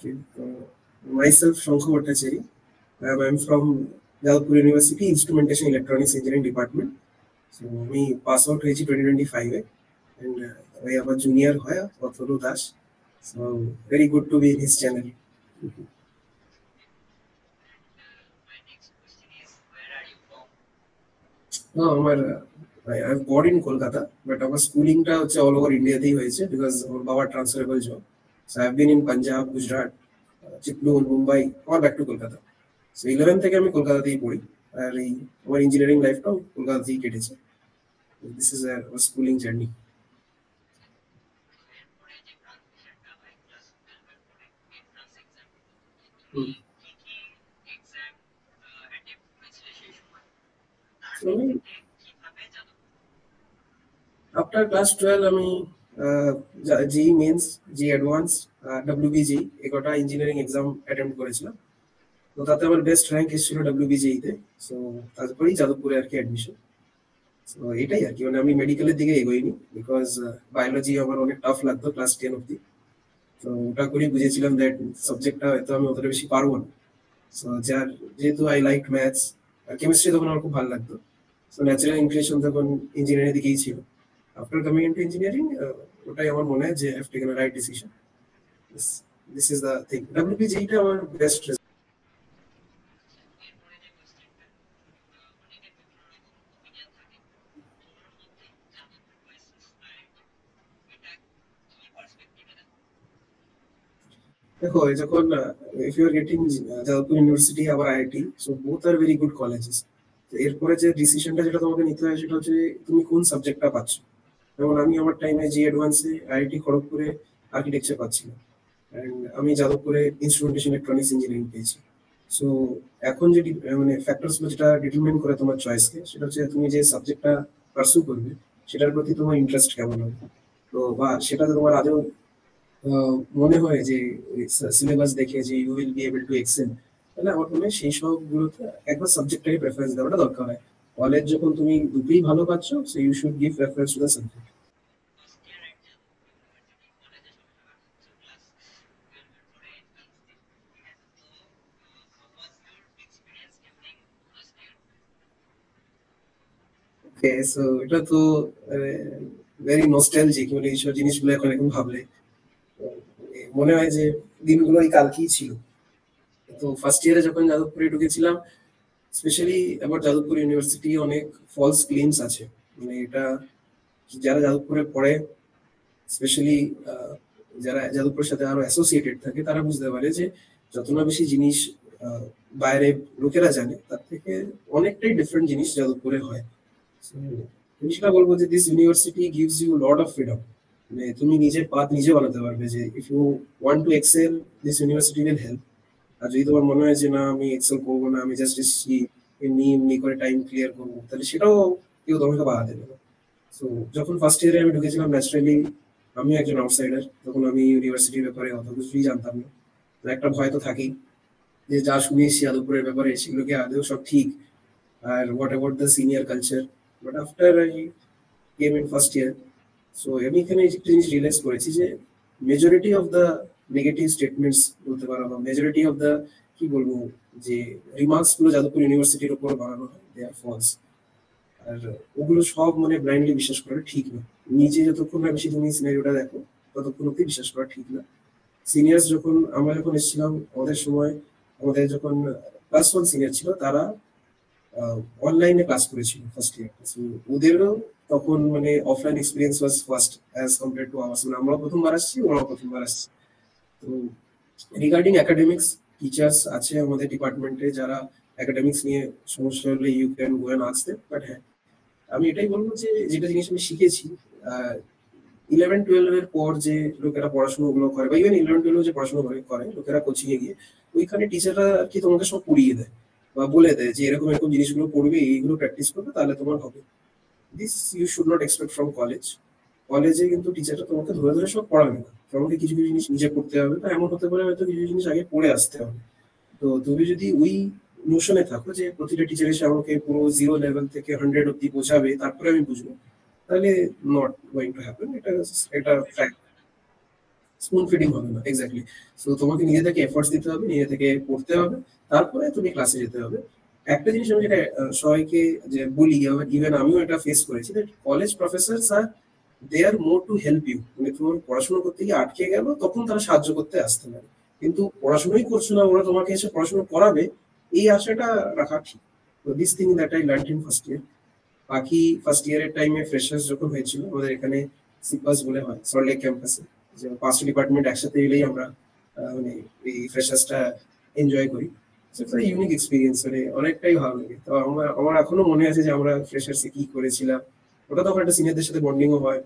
Myself, Shankhu Bhattacharya. I'm from Jadavpur University, Instrumentation Electronics Engineering Department. So we pass out হয়েছি 2025 and I have a junior হয় Othoru Das. So very good to be in his channel. No, I've born in Kolkata, but our schooling টা হচ্ছে all over India তেই হয়েছে because আমার বাবার transferable job. So I've been in Punjab, Gujarat, Chittoor, Mumbai, or back to Kolkata. So 11 থেকে আমি কলকাতাতেই পড়ি আর এই আমার ইঞ্জিনিয়ারিং লাইফটাও কলকাতাতেই কেটেছে. This is our schooling journey. So after class 12 আমি জি মেন্স, জি অ্যাডভান্স, WBG একটা ইঞ্জিনিয়ারিং এক্সাম অ্যাটেম্প্ট করেছিলাম. তো তাতে আমার বেস্ট র্যাঙ্ক এসেছিল WBGE তে. সো তারপরেই যাদবপুরে আর কি অ্যাডমিশন. সো এটাই আর কি, মানে আমি মেডিকেলের দিকে এগোইনি বিকজ বায়োলজি আমার অনেক টাফ লাগতো ক্লাস 10 অব্দি. তো ওটা করেই বুঝেছিলাম দ্যাট সাবজেক্টটা হয়তো আমি অতটা বেশি পারবো না. সো যেহেতু আই লাইক ম্যাথস আর কেমিস্ট্রি তখন আমার খুব ভালো লাগতো. সো ন্যাচারাল ইনক্লিনেশন তখন ইঞ্জিনিয়ারিং দিকেই ছিল. আফটার কামিং ইনটু ইঞ্জিনিয়ারিং ওটাই আমার মনে হয় যে I have taken a right decision. This is the thing. WBGটা আমার বেস্ট. দেখো যখন if you are getting Jadavpur University আবার IIT, so both are very good colleges. তো এরপরে যে ডিসিশনটা যেটা তোমাকে নিতে হয় সেটা হচ্ছে তুমি কোন সাবজেক্টটা পাচ্ছ. যেমন আমি আমার টাইমে জি অ্যাডভান্সে IIT খড়গপুরে আর্কিটেকচার পাচ্ছিলাম অ্যান্ড আমি যাদবপুরে ইনস্ট্রুমেন্টেশন ইলেকট্রনিক্স ইঞ্জিনিয়ারিং পেয়েছি. সো এখন যে মানে ফ্যাক্টরসগুলো যেটা ডিটারমাইন করে তোমার চয়েসকে সেটা হচ্ছে তুমি যে সাবজেক্টটা পারসু করবে সেটার প্রতি তোমার ইন্টারেস্ট কেমন হবে, তো বা সেটাতে তোমার আদৌ মনে হয় যে সিলেবাস দেখে যে you will be able to excel, তাহলে আমার মনে হয় সেই সবগুলোতে একবার সাবজেক্টটাকে প্রেফারেন্স দেওয়াটা দরকার হয়. কলেজ যখন তুমি দুটোই ভালো পাচ্ছ, so you should give preference to the subject. Okay, so এটা তো ভেরি নস্টালজিক, মানে এইসব জিনিসগুলো এখন এখন ভাবলে মনে হয় যে দিনগুলো এই কালকেই ছিল. তো ফার্স্ট ইয়ারে যখন যাদবপুরে ঢুকেছিলাম, স্পেশালি আবার যাদবপুর ইউনিভার্সিটি অনেক ফলস ক্লেমস আছে. মানে এটা যারা যাদবপুরে পড়ে, স্পেশালি যারা যাদবপুরের সাথে আরো অ্যাসোসিয়েটেড থাকে, তারা বুঝতে পারে যে যত না বেশি জিনিস বাইরে লোকেরা জানে তার থেকে অনেকটাই ডিফারেন্ট জিনিস যাদবপুরে হয়. আমি সেটা বলবো যে this university gives you lot of freedom. মানে তুমি নিজের পাথ নিজে বানাতে পারবে, যে if you want to excel this university will help. আর যদি তোমার মনে হয় যে না আমি এক্সেল করবো না, আমি জাস্ট এমনি এমনি করে টাইম ক্লিয়ার করবো, তাহলে সেটাও কেউ তোমাকে বাধা দেবে না. সো যখন ফার্স্ট ইয়ারে আমি ঢুকেছিলাম, ন্যাচারালি আমি একজন আউটসাইডার, তখন আমি ইউনিভার্সিটির ব্যাপারে অত কিছুই জানতাম না. তো একটা ভয় তো থাকেই যে যা শুনেছি যাদবপুরের ব্যাপারে সেগুলোকে আদৌ সব ঠিক, আর what about the senior culture. But after I came in first year, so আমি এখানে একটা জিনিস রিয়েলাইজ করেছি যে majority of the negative statements বলতে পারো বা মেজরিটি অফ দ্য কি বলবো যে রিমার্কস গুলো যাদবপুর ইউনিভার্সিটির উপর বানানো হয়, দে আর ফলস. আর ওগুলো সব মানে ব্লাইন্ডলি বিশ্বাস করা ঠিক না. নিজে যতক্ষণ না বেশি তুমি সিনারিওটা দেখো ততক্ষণ অব্দি বিশ্বাস করা ঠিক না. সিনিয়র্স যখন আমরা যখন এসেছিলাম আমাদের সময়, আমাদের যখন ক্লাস 1 সিনিয়র ছিল তারা অনলাইনে ক্লাস করেছিল ফার্স্ট ইয়ার. ওদেরও তখন মানে offline experience was first as compare to hours. মানে আমরা প্রথমবার আসছি, ওরাও প্রথমবার আসছে. তো রিগার্ডিং একাডেমিক্স, টিচার্স আছে আমাদের ডিপার্টমেন্টে যারা একাডেমিক্স নিয়ে সমস্যা হলে you can go and ask them. But হ্যাঁ, আমি এটাই বলবো যে যেটা জিনিস আমি শিখেছি 11-12 এর পর যে লোকেরা পড়াশোনা গুলো করে, বা ইভেন 11-12 যে পড়াশোনা করে লোকেরা কোচিং এ গিয়ে, ওইখানে টিচাররা আর কি তোমাকে সব পড়িয়ে দেয় বা বলে দেয় যে এরকম এরকম জিনিসগুলো পড়বে, এইগুলো প্র্যাকটিস করবে, তাহলে তোমার হবে. This you should not expect from college. কলেজে কিন্তু টিচাররা তোমাকে ধরে ধরে সব পড়াবে না, তোমাকে কিছু কিছু জিনিস নিজে করতে হবে, বা এমন হতে পারে হয়তো কিছু জিনিস আগে পড়ে আসতে হবে. তো তুমি যদি ওই নোশনে থাকো যে প্রতিটা টিচার এসে আমাকে পুরো 0 লেভেল থেকে 100 অব্দি বোঝাবে তারপরে আমি বুঝবো, তাহলে নট গোয়িং টু হ্যাপেন. এটা ফ্যাক্ট. স্পুন ফিডিং হবে না, এক্স্যাক্টলি। সো তোমাকে নিজে থেকে এফোর্টস দিতে হবে, নিজে থেকে পড়তে হবে, তারপরে তুমি ক্লাসে যেতে হবে। একটা জিনিস আমি যেটা সবাইকে যে বলি, ইভেন আমিও এটা ফেস করেছি, যে কলেজ প্রফেসরস আর they are more to help you. মানে তোমার পড়াশোনা করতে গিয়ে আটকে গেল, তখন তারা সাহায্য করতে আসতে পারে। কিন্তু পড়াশোনাই করছো না, ওরা তোমাকে এসে পড়াশোনা করাবে, এই আশাটা রাখা ঠিক। তো this thing that I learn in first ইয়ার। বাকি ফার্স্ট ইয়ারের টাইমে ফ্রেশার্স যখন হয়েছিল আমাদের এখানে, সিপাস বলে হয় সল্টলেক ক্যাম্পাসে, যে 5টা ডিপার্টমেন্ট একসাথে এলেই আমরা মানে এই ফ্রেশার্সটা এনজয় করি। সেটা ইউনিক এক্সপিরিয়েন্স, মানে অনেকটাই ভালো লাগে। তো আমার আমার এখনো মনে আছে যে আমরা ফ্রেশার্সে কি করেছিলাম। ওটা তখন একটা সিনিয়রদের সাথে বন্ডিংও হয়।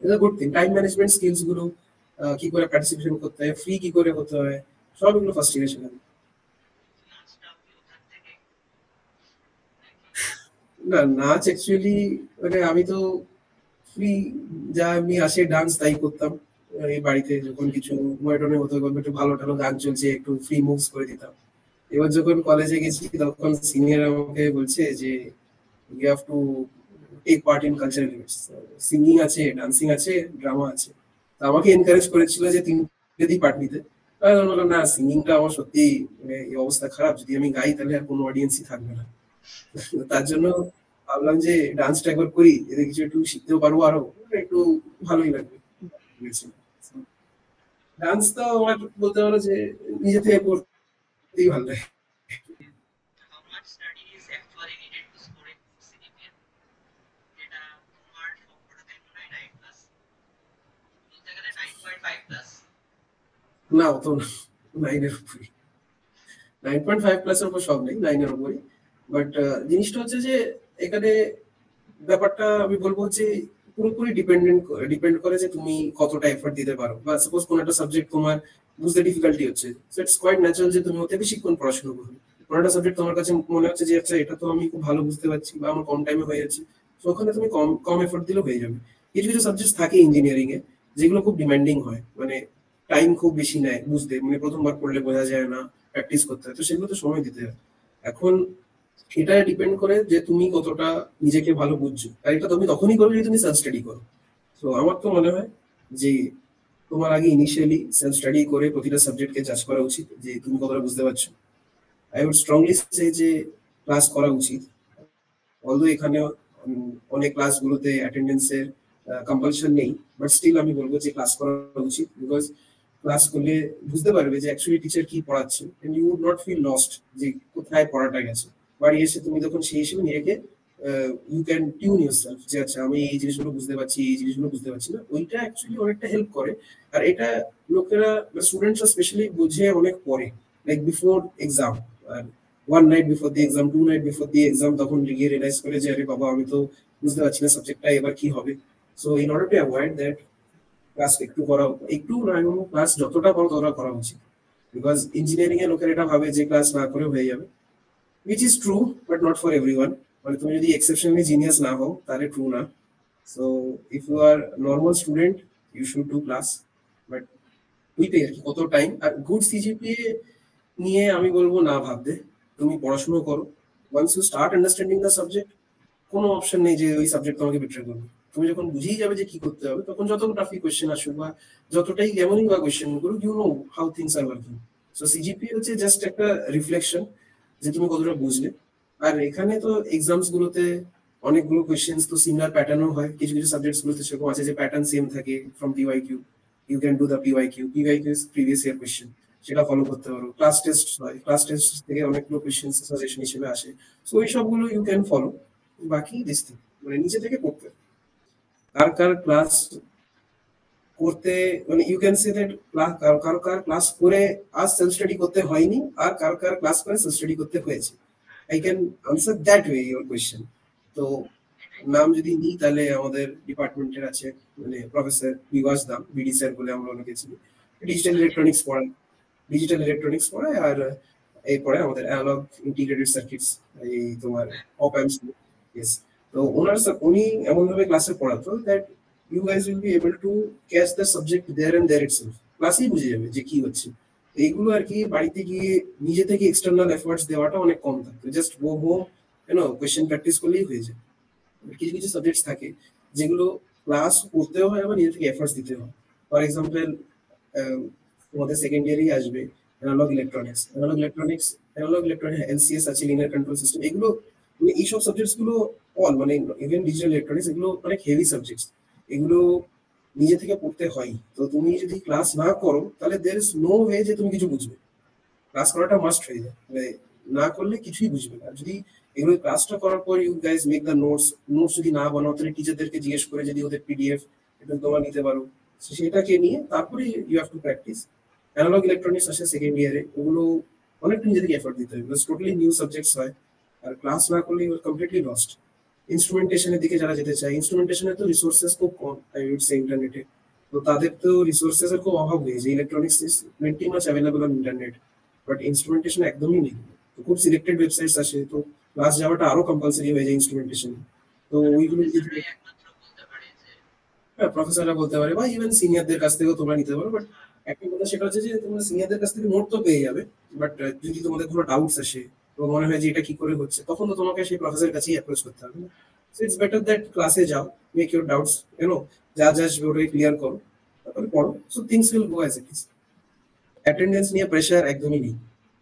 এটা good thing. Time management skills গুলো, কি করে পার্টিসিপেশন করতে হয়, ফ্রি কি করে হতে হয়, সব এগুলো ফার্স্ট ইয়ারে শেখাবে। না, নাচ অ্যাকচুয়ালি মানে আমি তো ফ্রি যা এমনি আসে ডান্স তাই করতাম। এই বাড়িতে যখন কিছু ময়টনে হতো, তখন একটু ভালো টালো গান চলছে, একটু ফ্রি মুভস করে দিতাম। এবার যখন কলেজে গেছি তখন সিনিয়র আমাকে বলছে যে you have to take part in cultural events, singing আছে, ডান্সিং আছে, ড্রামা আছে। তো আমাকে এনকারেজ করেছিল যে তিনটেতেই পার্ট নিতে। আমি বললাম না, সিঙ্গিংটা আমার সত্যি মানে এই অবস্থা খারাপ, যদি আমি গাই তাহলে আর কোনো অডিয়েন্সই থাকবে না। তার জন্য ভাবলাম যে ডান্সটা একবার করি, এতে কিছু একটু শিখতেও পারবো, আরো একটু ভালোই লাগবে। ডান্স তো আমার বলতে পারো যে নিজে থেকে করতেই ভালো লাগে। না, অত না, 9 এর উপরে। 9.5 প্লাসের উপর সব নেই, 9 এর উপরে। বাট জিনিসটা হচ্ছে যে এখানে ব্যাপারটা আমি বলবো যে পুরোপুরি ডিপেন্ড করে যে তুমি কতটা এফর্ট দিতে পারো। বা সাপোজ কোন একটা সাবজেক্ট তোমার বুঝতে ডিফিকাল্টি হচ্ছে, সো ইটস কোয়াইট ন্যাচারাল যে তুমি ওতে বেশিক্ষণ পড়াশোনা করবে। কোন একটা সাবজেক্ট তোমার কাছে মনে হচ্ছে যে আচ্ছা এটা তো আমি খুব ভালো বুঝতে পারছি বা আমার কম টাইমে হয়ে যাচ্ছে, তো ওখানে তুমি কম কম এফর্ট দিলেও হয়ে যাবে। কিছু কিছু সাবজেক্ট থাকে ইঞ্জিনিয়ারিং এ যেগুলো খুব ডিমান্ডিং হয়, মানে টাইম খুব বেশি নেয় বুঝতে, মানে প্রথমবার পড়লে বোঝা যায় না, প্র্যাকটিস করতে হয়, তো সেগুলো তো সময় দিতে হয়। এখন এটা ডিপেন্ড করে যে তুমি কতটা নিজেকে ভালো বুঝছো, আর এটা তুমি তখনই করবে যদি তুমি সেলফ স্টাডি করো। তো আমার তো মনে হয় যে তোমার আগে ইনিশিয়ালি সেলফ স্টাডি করে প্রতিটা সাবজেক্টকে জাজ করা উচিত যে তুমি কতটা বুঝতে পারছো। আই উড স্ট্রংলি সে যে ক্লাস করা উচিত। অলদো এখানে অনেক ক্লাসগুলোতে অ্যাটেন্ডেন্সের কম্পালশন নেই, বাট স্টিল আমি বলবো যে ক্লাস করা উচিত। বিকজ ক্লাস করলে বুঝতে পারবে যে অ্যাকচুয়ালি টিচার কি পড়াচ্ছে, and you would not feel lost যে কোথায় পড়াটা গেছে। বাড়ি এসে তুমি যখন সেই হিসেবে নিজেকে you can tune yourself যে আচ্ছা আমি এই জিনিসগুলো বুঝতে পারছি, এই জিনিসগুলো বুঝতে পারছি না, ওইটা অ্যাকচুয়ালি অনেকটা হেল্প করে। আর এটা লোকেরা, স্টুডেন্টসরা স্পেশালি বুঝে অনেক পরে, লাইক বিফোর এক্সাম, আর 1 night before the exam, 2 night before the exam, তখন গিয়ে রিয়েলাইজ করে যে আরে বাবা আমি তো বুঝতে পারছি না সাবজেক্টটা, এবার কি হবে। So in order to avoid that, class একটু করা, একটু নয়, ক্লাস যতটা করো ততটা করা উচিত। বিকজ ইঞ্জিনিয়ারিং এ লোকের এটা ভাবে যে ক্লাস না করে হয়ে যাবে, which is true but not for everyone. মানে তুমি যদি এক্সেপশনালি জিনিয়াস না হও তাহলে ট্রু না। So if you are normal student you should do class, but ওইটাই আর কি, কত টাইম আর গুড সিজিপিএ নিয়ে আমি বলবো না ভাবতে, তুমি পড়াশোনা করো। Once you start understanding the subject, কোনো অপশন নেই যে ওই সাবজেক্ট তোমাকে বিট্রে করবে। তুমি যখন বুঝেই যাবে যে কি করতে হবে, তখন যত টাফি কোয়েশ্চেন আসুক বা যতটাই যেমনই বা কোয়েশ্চেন করুক, you know how things are working. So CGPA হচ্ছে জাস্ট একটা রিফ্লেকশন যে তুমি কতটা বুঝলে। আর এখানে তো এক্সামস গুলোতে অনেকগুলো কোয়েশ্চেন্স তো সিমিলার প্যাটার্নও হয়, কিছু কিছু সাবজেক্টস গুলোতে সেরকম আছে যে প্যাটার্ন সেম থাকে from PYQ. You can do the PYQ, PYQ is previous year question, সেটা ফলো করতে পারো। ক্লাস টেস্ট হয়, ক্লাস টেস্ট থেকে অনেকগুলো কোয়েশ্চেন সাজেশন হিসেবে আসে, সো ওই সবগুলো ইউ ক্যান ফলো। বাকি দিস থিং মানে নিজে থেকে করতে হবে। কার কার ক্লাস করতে, মানে ইউ ক্যান সে দ্যাট কারো কারো কার ক্লাস করে আর সেলফ স্টাডি করতে হয়নি, আর কারো কার ক্লাস করে সেলফ স্টাডি করতে হয়েছে। I can answer that way your question. তো নাম যদি নিই তাহলে আমাদের ডিপার্টমেন্টের আছে, মানে প্রফেসর বিভাস দাম, বিডি স্যার বলে আমরা অনেকে চিনি। ডিজিটাল ইলেকট্রনিক্স পড়ায়, ডিজিটাল ইলেকট্রনিক্স পড়ায়। আর এরপরে আমাদের অ্যানালগ ইন্টিগ্রেটেড সার্কিটস, এই তোমার অপ অ্যাম্পস। ইয়েস। তো উনি এমন ভাবে ক্লাসে পড়াতো that you guys will be able to catch the subject there and there itself, ক্লাসেই বুঝে যাবে যে কি হচ্ছে। এইগুলো আর কি বাড়িতে গিয়ে নিজে থেকে এক্সটার্নাল এফোর্টস দেওয়াটা অনেক কম থাকে, just go home question practice করলেই হয়ে যায়। কিছু কিছু সাবজেক্টস থাকে যেগুলো ক্লাস করতেও হয়, আবার নিজে থেকে এফোর্টস দিতে হয়। ফর এক্সাম্পল তোমাদের সেকেন্ড ইয়ারই আসবে অ্যানালগ ইলেকট্রনিক্স এলসিএস আছে, লিনিয়ার কন্ট্রোল সিস্টেম, এগুলো মানে এইসব সাবজেক্টস গুলো অল মানে ইভেন ডিজিটাল ইলেকট্রনিক্স এগুলো অনেক হেভি সাবজেক্টস, এগুলো নিজে থেকে পড়তে হয়। তো তুমি যদি ক্লাস না করো তাহলে দের ইজ নো ওয়ে যে তুমি কিছু বুঝবে। ক্লাস করাটা মাস্ট হয়ে যায়, মানে না করলে কিছুই বুঝবে না। আর যদি এগুলো ক্লাসটা করার পর you guys make the notes, notes যদি না বানাও তাহলে টিচারদেরকে জিজ্ঞেস করে যদি ওদের পিডিএফ এটা তোমরা নিতে পারো, so সেটাকে নিয়ে তারপরে you have to practise. Analogue electronics আসে সেকেন্ড ইয়ারে, ওগুলো অনেকটা নিজে থেকে এফোর্ট দিতে হবে, বিকজ টোটালি নিউ সাবজেক্টস হয়। আর ক্লাস না করলে ইউ আর কমপ্লিটলি লস্ট। ইনস্ট্রুমেন্টেশনের দিকে যারা যেতে চায়, ইনস্ট্রুমেন্টেশনের তো রিসোর্সেস খুব কম, আই উড সে ইন্টারনেটে। তো তাদের তো রিসোর্সেস এর খুব অভাব হয়েছে, electronics is plenty much available on internet, but instrumentation একদমই নেই। তো খুব সিলেক্টেড ওয়েবসাইটস আসে, তো ক্লাস যাওয়াটা আরো কম্পালসারি হয়ে যায় ইনস্ট্রুমেন্টেশন। তো ওইগুলো যদি হ্যাঁ প্রফেসররা বলতে পারে বা ইভেন সিনিয়রদের কাছ থেকেও তোমরা নিতে পারো, বাট একটা কথা সেটা হচ্ছে যে তোমরা সিনিয়রদের কাছ থেকে নোট তো পেয়ে যাবে, বাট যদি তোমাদের কোনো ডাউটস আসে তো মনে হয় যে এটা কি করে হচ্ছে, তখন তো তোমাকে সেই প্রফেসরের কাছেই অ্যাপ্রোচ করতে হবে না। সো ইটস বেটার দ্যাট ক্লাসে যাও, মেক ইউর ডাউটস যা যা আসবে ওটাই ক্লিয়ার করো, তারপরে পড়ো, so things will go as it is. Attendance নিয়ে প্রেশার একদমই নেই।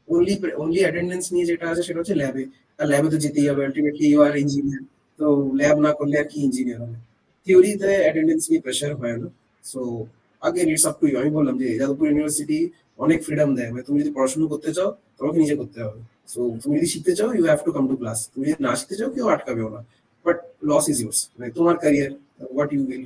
অনলি অনলি অ্যাটেন্ডেন্স নিয়ে যেটা আছে সেটা হচ্ছে ল্যাবে, আর ল্যাবে তো যেতেই হবে, আলটিমেটলি ইউ আর ইঞ্জিনিয়ার। তো ল্যাব না করলে আর কি ইঞ্জিনিয়ার হবে। থিওরিতে অ্যাটেন্ডেন্স নিয়ে প্রেশার হয় না। সো আগে ইটস আপ টু ইউ। আমি বললাম যে যাদবপুর ইউনিভার্সিটি অনেক ফ্রিডম দেয়, মানে তুমি যদি পড়াশোনা করতে চাও তোমাকে নিজে করতে হবে। সো তুমি যদি শিখতে চাও you have to come to class, তুমি যদি না শিখতে চাও কেউ আটকাবেও না, বাট লস ইজ ইউর্স, মানে তোমার ক্যারিয়ার, হোয়াট ইউ উইল।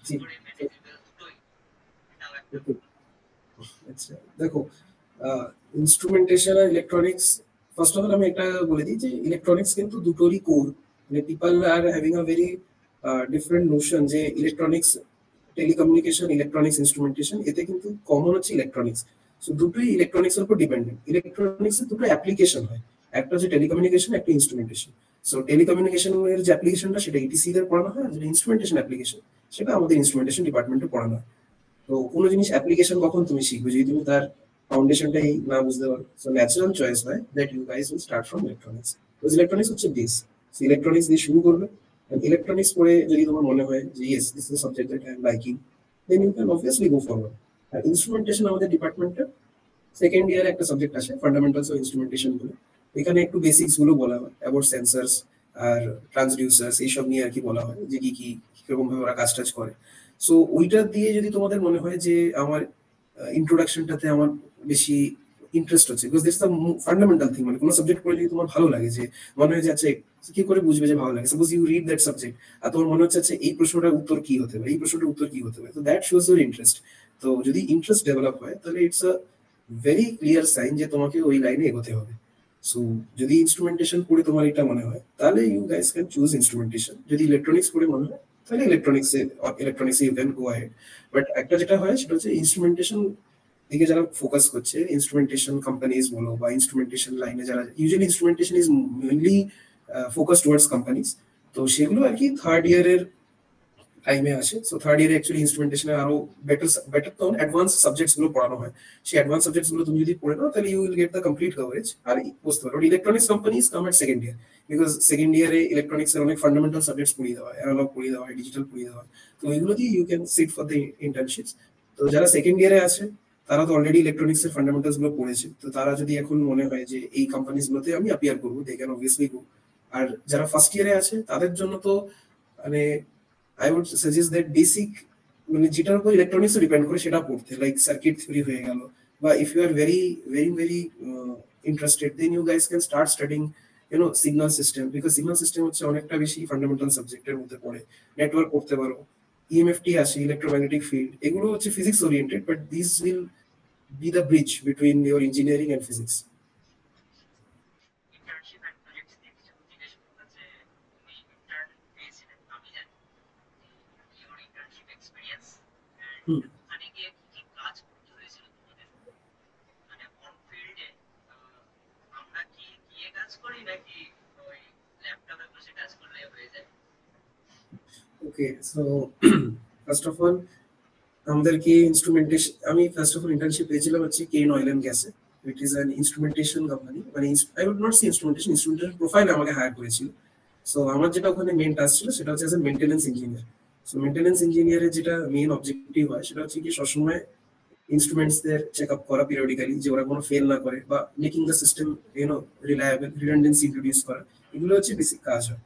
জি। আচ্ছা দেখো, ইনস্ট্রুমেন্টেশন আর ইলেকট্রনিক্স, ফার্স্ট অফ অল আমি একটা বলে দিই যে ইলেকট্রনিক্স কিন্তু দুটোরই কোর। মানে people are having a very different Notion যে ইলেকট্রনিক্স, টেলিকমিউনিকেশন, ইলেকট্রনিক্স ইনস্ট্রুমেন্টেশন, এতে কিন্তু কমন হচ্ছে ইলেকট্রনিক্স। সো দুটোই ইলেকট্রনিক্স এর উপর ডিপেন্ডেন্ট। ইলেকট্রনিক্স এর দুটো অ্যাপ্লিকেশন হয়, একটা হচ্ছে টেলিকমিউনিকেশন, একটা ইনস্ট্রুমেন্টেশন। সো টেলিকমিউনিকেশন এর যে অ্যাপ্লিকেশনটা সেটা ইটিসি দের পড়ানো হয়, আর যেটা ইনস্ট্রুমেন্টেশন অ্যাপ্লিকেশন সেটা আমাদের ইনস্ট্রুমেন্টেশন ডিপার্টমেন্টে পড়ানো হয়। তো কোনো জিনিস অ্যাপ্লিকেশন কখন তুমি শিখবে যদি তুমি তার ফাউন্ডেশনটাই না বুঝতে পারো। সো ন্যাচারাল চয়েস হয় that you guys will start from electronics, because electronics হচ্ছে বেস। ইলেকট্রনিক্স দিয়ে শুরু করবে, ইলেকট্রনিক্স পড়ে যদি তোমার মনে হয় যে yes this is subject that I am liking, then you can obviously go forward. আর ইনস্ট্রুমেন্টেশন আমাদের ডিপার্টমেন্টে সেকেন্ড ইয়ারে একটা সাবজেক্ট আসে ফান্ডামেন্টালস অফ ইনস্ট্রুমেন্টেশন বলে। এখানে একটু বেসিক্স গুলো বলা হয়, অ্যাবাউট সেন্সার্স আর ট্রান্সডিউসার্স এইসব নিয়ে আর কি বলা হয়, যে কি কি কিরকম ভাবে ওরা কাজ টাজ করে। সো ওইটা দিয়ে যদি তোমাদের মনে হয় যে আমার ইন্ট্রোডাকশনটাতে আমার বেশি ইন্টারেস্ট হচ্ছে, because this the fundamental thing, মানে কোনো সাবজেক্ট পড়ে যদি তোমার ভালো লাগে, যে মনে হয় যে আচ্ছা কি করে বুঝবে যে ভালো লাগে, suppose you read that subject আর তোমার মনে হচ্ছে আচ্ছা এই প্রশ্নটার উত্তর কি হতে পারে, এই প্রশ্নটার উত্তর কি হতে পারে, তো দ্যাট শোজ ইউর ইন্টারেস্ট। তো যদি ইন্টারেস্ট ডেভেলপ হয় তাহলে it's a very clear sign যে তোমাকে ওই লাইনে এগোতে হবে। সো যদি ইনস্ট্রুমেন্টেশন পড়ে তোমার এটা মনে হয় তাহলে you guys can choose instrumentation, যদি ইলেকট্রনিক্স পড়ে মনে হয় তাহলে ইলেকট্রনিক্সে you can go ahead. But একটা যেটা হয় সেটা হচ্ছে ইনস্ট্রুমেন্টেশন দিকে যারা ফোকাস করছে, ইনস্ট্রুমেন্টেশন কোম্পানিজ বলো বা ইনস্ট্রুমেন্টেশন লাইনে যারা, usually instrumentation is mainly focus towards companies. তো সেগুলো আর কি থার্ড ইয়ারের টাইমে আসে। সো থার্ড ইয়ারে অ্যাকচুয়ালি ইনস্ট্রুমেন্টেশনে আরো বেটার বেটার তো অ্যাডভান্স সাবজেক্টস গুলো পড়ানো হয়। সেই অ্যাডভান্স সাবজেক্টস গুলো তুমি যদি পড়ে নাও তাহলে you will get the complete coverage আর বুঝতে পারো। Electronics companies come at second year, because second ইয়ারে ইলেকট্রনিক্স এর অনেক ফান্ডামেন্টাল সাবজেক্টস পড়িয়ে দেওয়া হয়, অ্যানালগ পড়িয়ে দেওয়া হয়, ডিজিটাল পড়িয়ে দেওয়া হয়। তো এগুলো দিয়ে you can sit for the internships. তো যারা সেকেন্ড ইয়ারে আছে তারা তো অলরেডি ইলেকট্রনিক্স এর ফান্ডামেন্টালস গুলো পড়েছে, তো তারা যদি এখন মনে হয় যে এই কোম্পানিজ গুলোতে আমি অ্যাপিয়ার করবো, দে ক্যান অবভিয়াসলি গো। আর যারা ফার্স্ট ইয়ারে আছে তাদের জন্য তো মানে I would suggest that basic, মানে যেটার উপর ইলেকট্রনিক্স ডিপেন্ড করে সেটা পড়তে, লাইক সার্কিট থিওরি হয়ে গেল, বা if you are very very very interested then you guys can start studying signal system, because signal system হচ্ছে অনেকটা বেশি ফান্ডামেন্টাল সাবজেক্টের মধ্যে পড়ে। নেটওয়ার্ক পড়তে পারো, ইএমএফটি আসে, ইলেকট্রোম্যাগনেটিক ফিল্ড, এগুলো হচ্ছে physics oriented, but this will be the bridge between your engineering and physics. Hmm. Okay, so first of all আমাদেরকে ইনস্ট্রুমেন্টেশন, আমি ফার্স্ট অফ অল ইন্টার্নশিপ পেয়েছিলাম হচ্ছে কেন অয়েল অ্যান্ড গ্যাসে। It is an instrumentation company, মানে I would not say instrumentation প্রোফাইলে আমাকে higher করেছিল। So আমার যেটা ওখানে মেন টাস্ক ছিল সেটা হচ্ছে as a maintenance engineer. So maintenance ইঞ্জিনিয়ারের যেটা মেন অবজেক্টিভ হয় সেটা হচ্ছে কি সবসময় ইনস্ট্রুমেন্টসদের চেক আপ করা পিরিয়ডিক্যালি, যে ওরা কোনো ফেল না করে, বা making the system reliable, redundancy introduce করা, এগুলো হচ্ছে বেসিক কাজ হয়।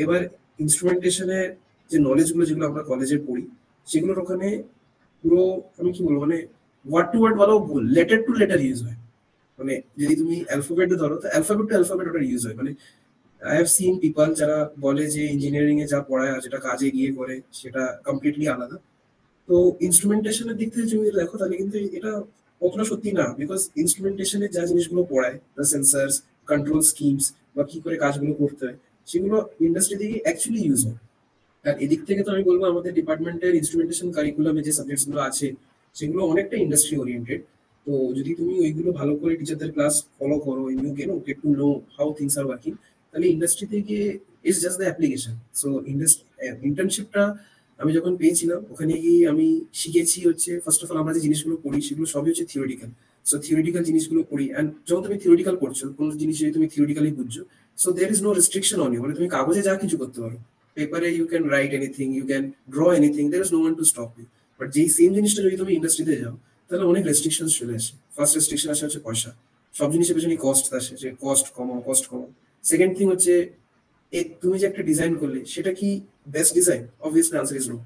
এবার ইনস্ট্রুমেন্টেশনের যে নলেজগুলো যেগুলো আমরা কলেজে পড়ি সেগুলোর ওখানে পুরো, আমি কি বলবো, মানে ওয়ার্ড টু ওয়ার্ড বলাও ভুল, লেটার টু লেটার ইউজ হয়। মানে যদি তুমি অ্যালফাবেট ধরো তো অ্যালফাবেট টু অ্যালফাবেট ওটা ইউজ হয়। মানে আই হ্যাভ সিন পিপল যারা বলে যে ইঞ্জিনিয়ারিং এ যা পড়ায় আর যেটা কাজে গিয়ে করে সেটা কমপ্লিটলি আলাদা। তো ইনস্ট্রুমেন্টেশনের দিক থেকে যদি দেখো তাহলে কিন্তু এটা অতটা সত্যি না, বিকজ ইনস্ট্রুমেন্টেশনে যা জিনিসগুলো পড়ায়, দ্য সেন্সার্স, কন্ট্রোল স্কিমস, বা কি করে কাজগুলো করতে হয়, সেগুলো ইন্ডাস্ট্রি থেকে অ্যাকচুয়ালি ইউজ হয়। আর এদিক থেকে তো আমি বলবো আমাদের ডিপার্টমেন্টের ইনস্ট্রুমেন্টেশন কারিকুলামে যে সাবজেক্টস গুলো আছে সেগুলো অনেকটা ইন্ডাস্ট্রি ওরিয়েন্টেড। তো যদি তুমি ওইগুলো ভালো করে টিচারদের ক্লাস ফলো করো, you get to know how things are working, তাহলে ইন্ডাস্ট্রিতে গিয়ে is just the application. So ইন্টার্নশিপটা আমি যখন পেয়েছিলাম ওখানে গিয়ে আমি শিখেছি হচ্ছে ফার্স্ট অফ অল আমরা যে জিনিসগুলো পড়ি সেগুলো সবই হচ্ছে থিওরিটিক্যাল। সো থিওরিটিক্যাল জিনিসগুলো পড়ি, অ্যান্ড যখন তুমি থিওরিটিক্যাল পড়ছো কোনো জিনিস যদি তুমি থিওরিটিক্যালি বুঝছো, so there is no restriction on you, মানে তুমি কাগজে যা কিছু করতে পারো, পেপারে you can write anything, you can draw anything, there is no one to stop you. But যেই সেম জিনিসটা যদি তুমি ইন্ডাস্ট্রিতে যাও তাহলে অনেক রেস্ট্রিকশন চলে আসে। ফার্স্ট রেস্ট্রিকশন আসে হচ্ছে পয়সা, সব জিনিসের পেছনে কস্ট আসে, যে কস্ট কমাও কস্ট কমাও। সেকেন্ড থিং হচ্ছে তুমি যে একটা ডিজাইন করলে সেটা কি best design? Obviously answer is no,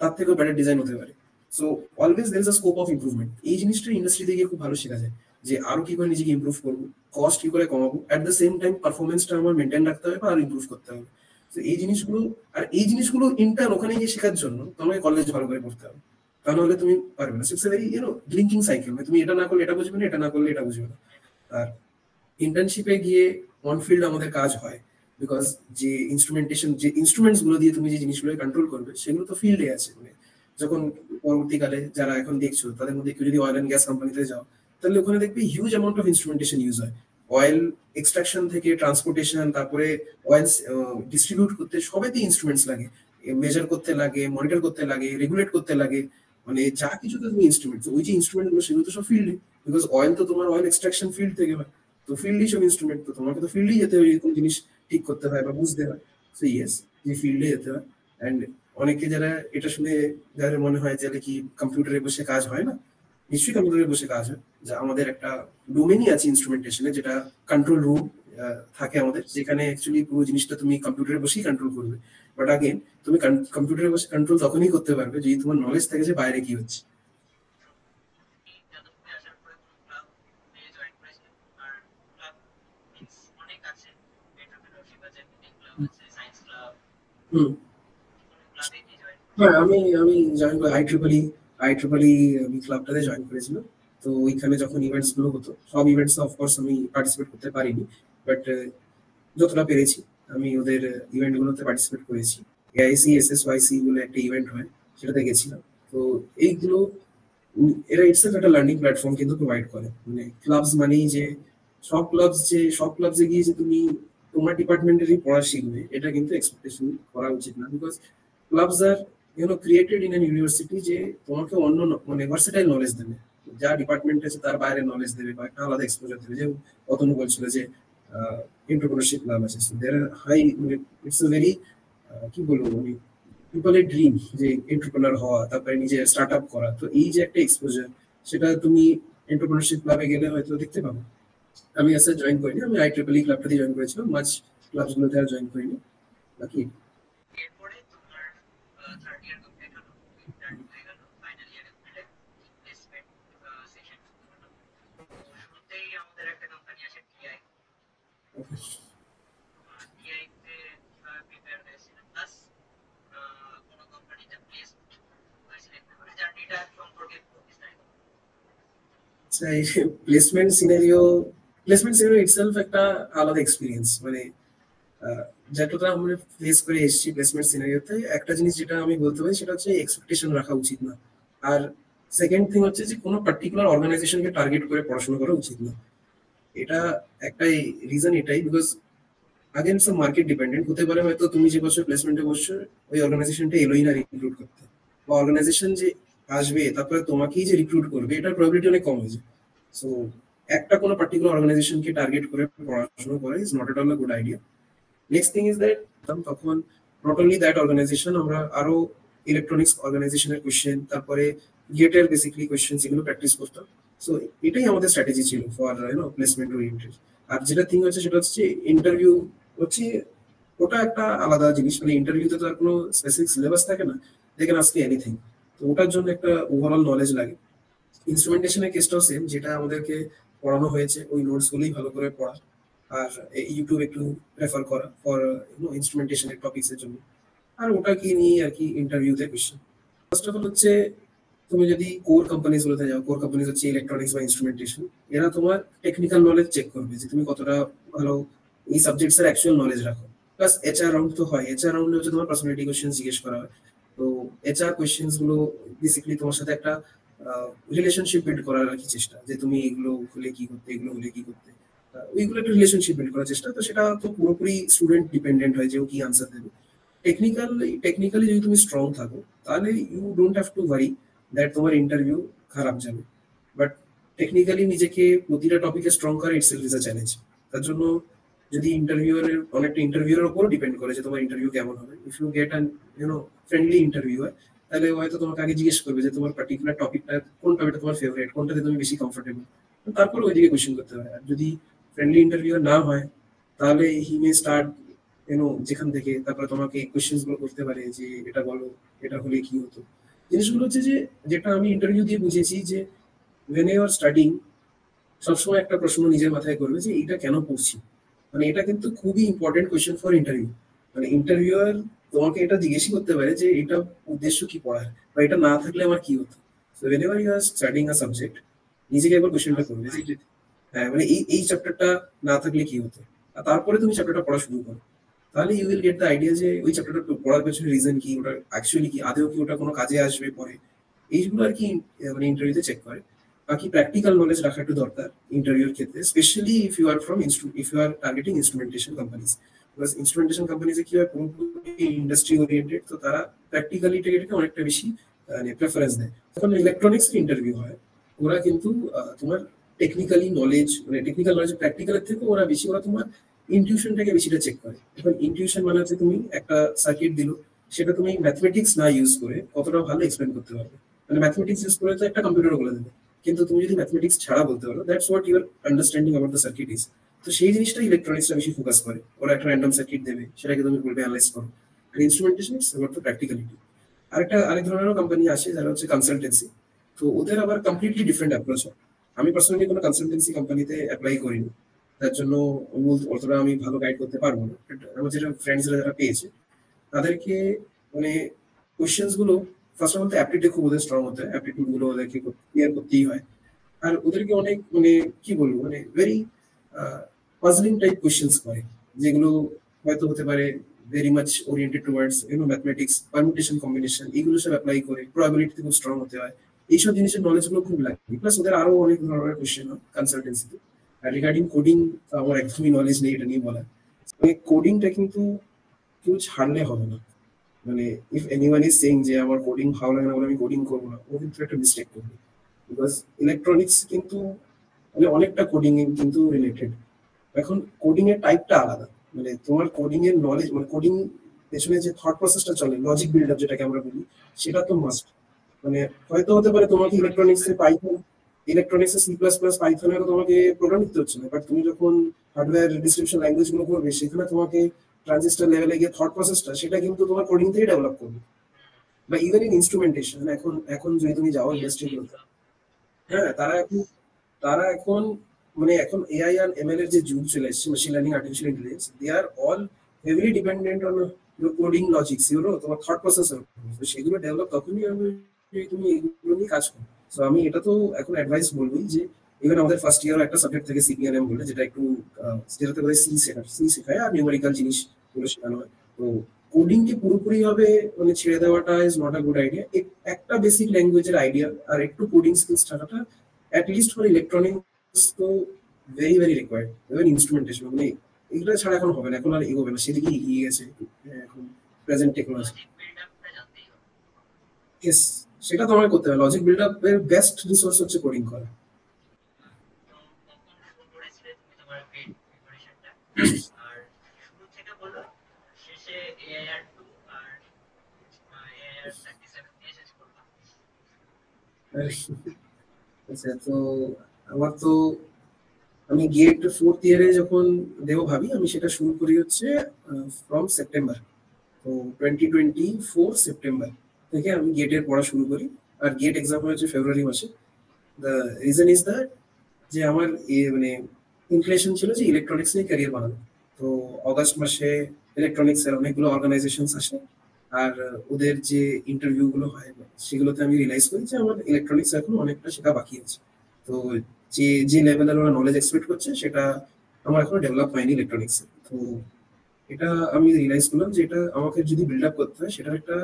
তার থেকেও বেটার ডিজাইন হতে পারে। So always there is a scope of improvement. এই জিনিসটা ইন্ডাস্ট্রিতে গিয়ে খুব ভালো শেখা যায়, যে আরো কি করে নিজেকে ইমপ্রুভ করবো, কস্ট কি করে কমাবো, অ্যাট দ্য সেম টাইম পারফরমেন্সটা আমার মেনটেন রাখতে হবে বা আরো ইমপ্রুভ করতে হবে। তো এই জিনিসগুলো, আর এই জিনিসগুলো ইন্টার্ন ওখানে গিয়ে শেখার জন্য তোমাকে কলেজ ভালো করে পড়তে হবে, তা নাহলে তুমি পারবে না। It's a very drinking cycle, তুমি এটা না করলে এটা বুঝবে না, এটা না করলে এটা বুঝবে না। আর ইন্টার্নশিপে গিয়ে অন ফিল্ড আমাদের কাজ হয়, বিকজ যে ইনস্ট্রুমেন্টেশন, যে ইনস্ট্রুমেন্টস গুলো দিয়ে তুমি যে জিনিসগুলো কন্ট্রোল করবে সেগুলো তো ফিল্ডে আছে। মানে যখন পরবর্তীকালে যারা এখন দেখছো তাদের মধ্যে কেউ যদি অয়েল অ্যান্ড গ্যাস কোম্পানিতে যাও তাহলে ওখানে দেখবে huge amount of instrumentation use হয়। অয়েল এক্সট্রাকশন থেকে ট্রান্সপোর্টেশন, তারপরে অয়েল ডিস্ট্রিবিউট করতে সবেতেই ইনস্ট্রুমেন্টস লাগে, মেজার করতে লাগে, মনিটর করতে লাগে, রেগুলেট করতে লাগে, মানে যা কিছুতে তুমি ইনস্ট্রুমেন্ট, ওই যে ইনস্ট্রুমেন্ট গুলো সেগুলো তো সব ফিল্ডে, বিকজ অয়েল তো তোমার অয়েল এক্সট্রাকশন ফিল্ড থেকে হয়। তো ফিল্ডই সব ইনস্ট্রুমেন্ট, তো তোমাকে তো ফিল্ডেই যেতে হয়, এরকম জিনিস ঠিক করতে হয় বা বুঝতে হয়। সো ইয়েস, যে ফিল্ডে যেতে হয়। অ্যান্ড অনেকে যারা এটা শুনে যাদের মনে হয় যে কি কম্পিউটারে বসে কাজ হয় না, নিশ্চয়ই কম্পিউটারে বসে কাজ হয়। যা আমাদের একটা ডোমেনই আছে ইনস্ট্রুমেন্টেশনে, যেটা কন্ট্রোল রুম থাকে আমাদের, যেখানে অ্যাকচুয়ালি পুরো জিনিসটা তুমি কম্পিউটারে বসেই কন্ট্রোল করবে। বাট আগেন তুমি কম্পিউটারে বসে কন্ট্রোল তখনই করতে পারবে যদি তোমার নলেজ থাকে যে বাইরে কি হচ্ছে। হুম। হ্যাঁ, আমি আমি জয়েন করি আই ট্রিপল ই আমি ক্লাবটাতে জয়েন করেছিলাম। তো ওইখানে যখন ইভেন্টস গুলো হতো, সব ইভেন্টস অফকোর্স আমি পার্টিসিপেট করতে পারিনি, বাট যতটা পেরেছি আমি ওদের ইভেন্ট গুলোতে পার্টিসিপেট করেছি। এআইসি এসএসওয়াইসি বলে একটা ইভেন্ট হয়, সেটাতে গেছিলাম। তো এইগুলো এরা ইটসেলফ একটা লার্নিং প্ল্যাটফর্ম কিন্তু প্রোভাইড করে। মানে ক্লাবস মানেই যে সব ক্লাবসে গিয়ে যে তুমি তোমার ডিপার্টমেন্টেরই পড়া শিখবে, এটা কিন্তু এক্সপেকটেশন করা উচিত না। Because clubs R created in an university, যে তোমাকে অন্য মানে ভার্সেটাইল নলেজ দেবে, যা ডিপার্টমেন্ট আছে তার বাইরে নলেজ দেবে বা একটা আলাদা এক্সপোজার দেবে। যে অতনু বলছিল যে এন্টারপ্রেনারশিপ ক্লাব আছে, দেয়ার হাই, মানে ইটস এ ভেরি, কি বলবো, মানে পিপলের ড্রিম যে এন্টারপ্রেনার হওয়া, তারপরে নিজে স্টার্ট আপ করা। তো এই যে একটা এক্সপোজার, সেটা তুমি এন্টারপ্রেনারশিপ ক্লাবে গেলে হয়তো দেখতে পাবো। আমি আসলে জয়েন করিনি, আমি আই ক্লাবটাতে জয়েন করেছিলাম, মাঝ ক্লাবস গুলোতে আর জয়েন করিনি। বাকি placement scenario placement scenario itself একটা আলাদা এক্সপিরিয়েন্স। মানে আহ, যতটা আমরা ফেস করে এসেছি প্লেসমেন্ট সিনারিওতে, একটা জিনিস যেটা আমি বলতে পারি সেটা হচ্ছে এক্সপেকটেশন রাখা উচিত না। আর সেকেন্ড থিং হচ্ছে যে কোনো পার্টিকুলার অর্গানাইজেশনকে টার্গেট করে পড়াশোনা করা উচিত না। এটা একটাই রিজন, এটাই বিকজ আগেন সব মার্কেট ডিপেন্ডেন্ট হতে পারে, হয়তো তুমি যে বছর প্লেসমেন্টে বসছো ওই অর্গানাইজেশনটা এলোই না রিক্রুট করতে, বা অর্গানাইজেশন যে আসবে তারপরে তোমাকেই যে রিক্রুট করবে, এটার প্রবাবিলিটি অনেক কম হয়েছে। সো একটা কোনো পার্টিকুলার অর্গানাইজেশনকে টার্গেট করে পড়াশোনা করা is not at all a good idea. Next thing is that তখন নট অনলি দ্যাট অর্গানাইজেশন, আমরা আরো ইলেকট্রনিক্স অর্গানাইজেশনের কোয়েশ্চেন, তারপরে গেটের বেসিক্যালি কোয়েশ্চেন, এগুলো প্র্যাকটিস করতাম। সো এটাই আমাদের স্ট্র্যাটেজি ছিল ফর প্লেসমেন্ট ওরিয়েন্টেড। আর যেটা থিং হচ্ছে সেটা হচ্ছে ইন্টারভিউ হচ্ছে, ওটা একটা আলাদা জিনিস। মানে ইন্টারভিউতে তো আর কোনো স্পেসিফিক সিলেবাস থাকে না, দে ক্যান আস্ক এনিথিং। তো ওটার জন্য একটা ওভারঅল নলেজ লাগে। ইনস্ট্রুমেন্টেশনের কেসটাও সেম, যেটা আমাদেরকে পড়ানো হয়েছে ওই নোটস গুলোই ভালো করে পড়া, আর ইউটিউব একটু রেফার করা ফর ইনস্ট্রুমেন্টেশনের টপিকস এর জন্য। আর ওটাকে নিয়ে আর কি ইন্টারভিউতে কোয়েশ্চেন। ফার্স্ট অফ অল হচ্ছে, তুমি যদি কোর কোম্পানিজ গুলোতে যাও, কোর কোম্পানিজ হচ্ছে ইলেকট্রনিক্স বা ইনস্ট্রুমেন্টেশন, এরা তোমার টেকনিক্যাল নলেজ চেক করবে যে তুমি কতটা ভালো এই সাবজেক্টস এর অ্যাকচুয়াল নলেজ রাখো। প্লাস এইচআর রাউন্ড তো হয়, এইচআর রাউন্ডে হচ্ছে তোমার পার্সোনালিটি কোয়েশ্চেন জিজ্ঞেস করা হয়। তো এইচআর কোয়েশ্চেন্স গুলো বেসিক্যালি তোমার সাথে একটা রিলেশনশিপ বিল্ড করার আর কি চেষ্টা, যে তুমি এগুলো হলে কি করতে, এগুলো হলে কি করতে, ওইগুলো একটা রিলেশনশিপ বিল্ড করার চেষ্টা। তো সেটা তো পুরোপুরি স্টুডেন্ট ডিপেন্ডেন্ট হয় যে ও কি আনসার দেবে। টেকনিক্যালি যদি তুমি স্ট্রং থাকো, তাহলে you don't have to worry that তোমার ইন্টারভিউ খারাপ যাবে। বাট টেকনিক্যালি নিজেকে প্রতিটা টপিকে স্ট্রং করা ইটসেলফ ইজ আ চ্যালেঞ্জ। তার জন্য যদি ইন্টারভিউয়ারের, অনেকটা ইন্টারভিউয়ের উপর ডিপেন্ড করে যে তোমার ইন্টারভিউ কেমন হবে। If you get an friendly interviewer, তাহলে হয়তো তোমাকে আগে জিজ্ঞেস করবে যে তোমার পার্টিকুলার টপিকটা, কোন টপিকটা তোমার ফেভারিট, কোনটাতে তুমি বেশি কমফোর্টেবল, তারপর ওইদিকে কোয়েশ্চেন করতে হয়। আর যদি ফ্রেন্ডলি ইন্টারভিউয়ার না হয়, তাহলে হি মে স্টার্ট যেখান থেকে তারপরে তোমাকে কোয়েশ্চেন্স গুলো করতে পারে যে এটা বলো, এটা হলে কি হতো। জিনিসগুলো হচ্ছে যে, যেটা আমি ইন্টারভিউ দিয়ে বুঝেছি যে when you are studying, সবসময় একটা প্রশ্ন নিজের মাথায় করবে যে এটা কেন পড়ছি। মানে এটা কিন্তু খুবই ইম্পর্টেন্ট কোয়েশ্চেন ফর ইন্টারভিউ। মানে ইন্টারভিউয়ার তোমাকে এটা জিজ্ঞেসই করতে পারে যে এটা উদ্দেশ্য কি পড়ার, বা এটা না থাকলে আমার কি হতো। So whenever you are studying a subject, নিজেকে একবার কোয়েশ্চেনটা করবে যে হ্যাঁ, মানে এই এই চ্যাপ্টারটা না থাকলে কি হতো। আর তারপরে তুমি চ্যাপ্টারটা পড়া শুরু করো, তাহলে you will get the idea যে ওই চ্যাপ্টারটা পড়ার পেছনে রিজন কি, ওটা অ্যাকচুয়ালি কি, আদেও কি ওটা কোনো কাজে আসবে পরে। এইগুলো আর কি মানে ইন্টারভিউতে চেক করে। বাকি প্র্যাকটিক্যাল নলেজ রাখা একটু দরকার ইন্টারভিউর ক্ষেত্রে, specially if you are if you are targeting instrumentation companies. Because instrumentation কোম্পানিজে কি হয়, পুরোপুরি ইন্ডাস্ট্রি ওরিয়েন্টেড, তো তারা প্র্যাকটিক্যালিটিকে অনেকটা বেশি মানে প্রেফারেন্স দেয়। যখন ইলেকট্রনিক্স ইন্টারভিউ হয়, ওরা কিন্তু তোমার টেকনিক্যালি নলেজ, মানে টেকনিক্যাল নলেজ প্র্যাকটিক্যালের থেকে ওরা বেশি, ওরা তোমার ইনটিউশনটাকে বেশিটা চেক করে। এখন ইনটিউশন মানে হচ্ছে তুমি একটা সার্কিট দিলো, সেটা তুমি ম্যাথমেটিক্স না ইউজ করে কতটা ভালো এক্সপ্লেন করতে পারবে। মানে ম্যাথমেটিক্স ইউজ করে তো একটা কম্পিউটার বলে দেবে, কিন্তু তুমি যদি ম্যাথমেটিক্স ছাড়া বলতে পারো, that's what your understanding about the circuit is. তো সেই জিনিসটা ইলেকট্রনিক্সটা বেশি ফোকাস করে। ওরা একটা র্যান্ডম সার্কিট দেবে, সেটাকে তুমি বলবে অ্যানালাইজ করো। আর instrumentation is about the practicality. আরেক ধরনেরও কোম্পানি আসে যারা হচ্ছে কনসালটেন্সি। তো ওদের আবার কমপ্লিটলি ডিফারেন্ট অ্যাপ্রোচ হয়। আমি পার্সোনালি কোনো কনসালটেন্সি কোম্পানিতে অ্যাপ্লাই করিনি, তার জন্য অতটা আমি ভালো গাইড করতে পারবো না। বাট আমার যেটা ফ্রেন্ডসরা যারা পেয়েছে, তাদেরকে মানে কোয়েশ্চেন্স গুলো ফার্স্ট অফ অল তো অ্যাপটিটিউড খুব ওদের স্ট্রং হতে হয়, অ্যাপটিটিউড গুলো ওদেরকে ক্লিয়ার করতেই হয়। আর ওদেরকে অনেক মানে কি বলবো, মানে ভেরি পাজলিং টাইপ কোয়েশ্চেন্স করে, যেগুলো হয়তো হতে পারে very much oriented towards mathematics, permutation, combination, এগুলো সব অ্যাপ্লাই করে প্রবাবিলিটি খুব স্ট্রং হতে হয়। এইসব জিনিসের নলেজ গুলো খুব লাগে। প্লাস ওদের আরো অনেক ধরনের কোয়েশ্চেন হয় কনসালটেন্সিতে। আর রিগার্ডিং কোডিং আমার একদমই নলেজ নেই এটা নিয়ে বলা। কোডিংটা কিন্তু কেউ ছাড়লে হবে না। মানে ইফ এনিওয়ান ইজ সেইং যে আমার কোডিং ভালো লাগে না বলে আমি কোডিং করবো না, ও কিন্তু একটা মিস্টেক করবে। বিকজ ইলেকট্রনিক্স কিন্তু মানে অনেকটা কোডিং কিন্তু রিলেটেড। এখন কোডিং এর টাইপটা আলাদা। মানে তোমার কোডিং এর নলেজ, মানে কোডিং পেছনে যে থট প্রসেসটা চলে, লজিক বিল্ড আপ যেটাকে আমরা বলি, সেটা তো মাস্ট। মানে হয়তো হতে পারে তোমাকে ইলেকট্রনিক্সে পাইথন, ইলেকট্রনিক্সে সি প্লাস প্লাস পাইথনে তোমাকে প্রোগ্রাম লিখতে হচ্ছে না। বাট তুমি যখন হার্ডওয়্যার ডিসক্রিপশন ল্যাঙ্গুয়েজ গুলো করবে, সেখানে তোমাকে ট্রানজিস্টর লেভেলে গিয়ে থট প্রসেসটা, সেটা কিন্তু তোমার কোডিং থেকে ডেভেলপ করবে। বা ইভেন ইন ইনস্ট্রুমেন্টেশন, এখন এখন যদি তুমি যাও ইন্ডাস্ট্রি গুলোতে, হ্যাঁ তারা এখন মানে এখন এআই আর এমএল এর যে যুগ চলে এসেছে, machine learning, artificial intelligence, they are all heavily dependent on coding logics, তোমার থট প্রসেসর। সেগুলো ডেভেলপ তখনই হবে যদি তুমি এগুলো নিয়ে কাজ করো। সো আমি এটা তো এখন অ্যাডভাইস বলবোই যে ইভেন আমাদের ফার্স্ট ইয়ার একটা সাবজেক্ট থেকে সিপিএনএম বলে, যেটা একটু যেটাতে বলে সি শেখায় আর নিউমেরিক্যাল জিনিস গুলো শেখানো হয়। তো কোডিং কে পুরোপুরি ভাবে মানে ছেড়ে দেওয়াটা is not a good idea. একটা বেসিক ল্যাঙ্গুয়েজের আইডিয়া আর একটু কোডিং স্কিলস থাকাটা অ্যাট লিস্ট ফর ইলেকট্রনিক্স তো very very required. Even instrumentation মানে এগুলো ছাড়া এখন হবে না, এখন আর এগোবে না, সেদিকে এগিয়ে গেছে এখন প্রেজেন্ট টেকনোলজি। ইয়েস, সেটা তোমাকে করতে হবে। লজিক বিল্ড আপ এর বেস্ট রিসোর্স হচ্ছে কোডিং করা। তো কখন শুরু করেছিলে তুমি তোমার গ্রেড প্রিপারেশনটা? আর শুরু থেকে বলো, শেষে এআইআর 2 আর এআইআর 37 দিয়ে শেষ করবা? আচ্ছা, তো আমার তো আমি গেট ফোর্থ ইয়ারে যখন দেবো ভাবি, আমি সেটা শুরু করি হচ্ছে ফ্রম সেপ্টেম্বর। তো 2024 সেপ্টেম্বর থেকে আমি গেটের পড়া শুরু করি। আর গেট এক্সাম হয়েছে ফেব্রুয়ারি মাসে। দ্য রিজন ইজ দ্যাট যে আমার মানে ইনক্লিনেশন ছিল যে ইলেকট্রনিক্স নিয়ে ক্যারিয়ার বানানো। তো অগাস্ট মাসে ইলেকট্রনিক্স এর অনেকগুলো অর্গানাইজেশন আসে। আর ওদের যে ইন্টারভিউ গুলো হয় সেগুলোতে আমি রিয়েলাইজ করি যে আমার ইলেকট্রনিক্স এখন অনেকটা শেখা বাকি আছে। তো যে যে লেভেলের ওরা নলেজ এক্সপেক্ট করছে সেটা আমার এখনো ডেভেলপ হয়নি ইলেকট্রনিক্সে। তো এটা আমি রিয়েলাইজ করলাম যে এটা আমাকে যদি বিল্ড আপ করতে হয় সেটার একটা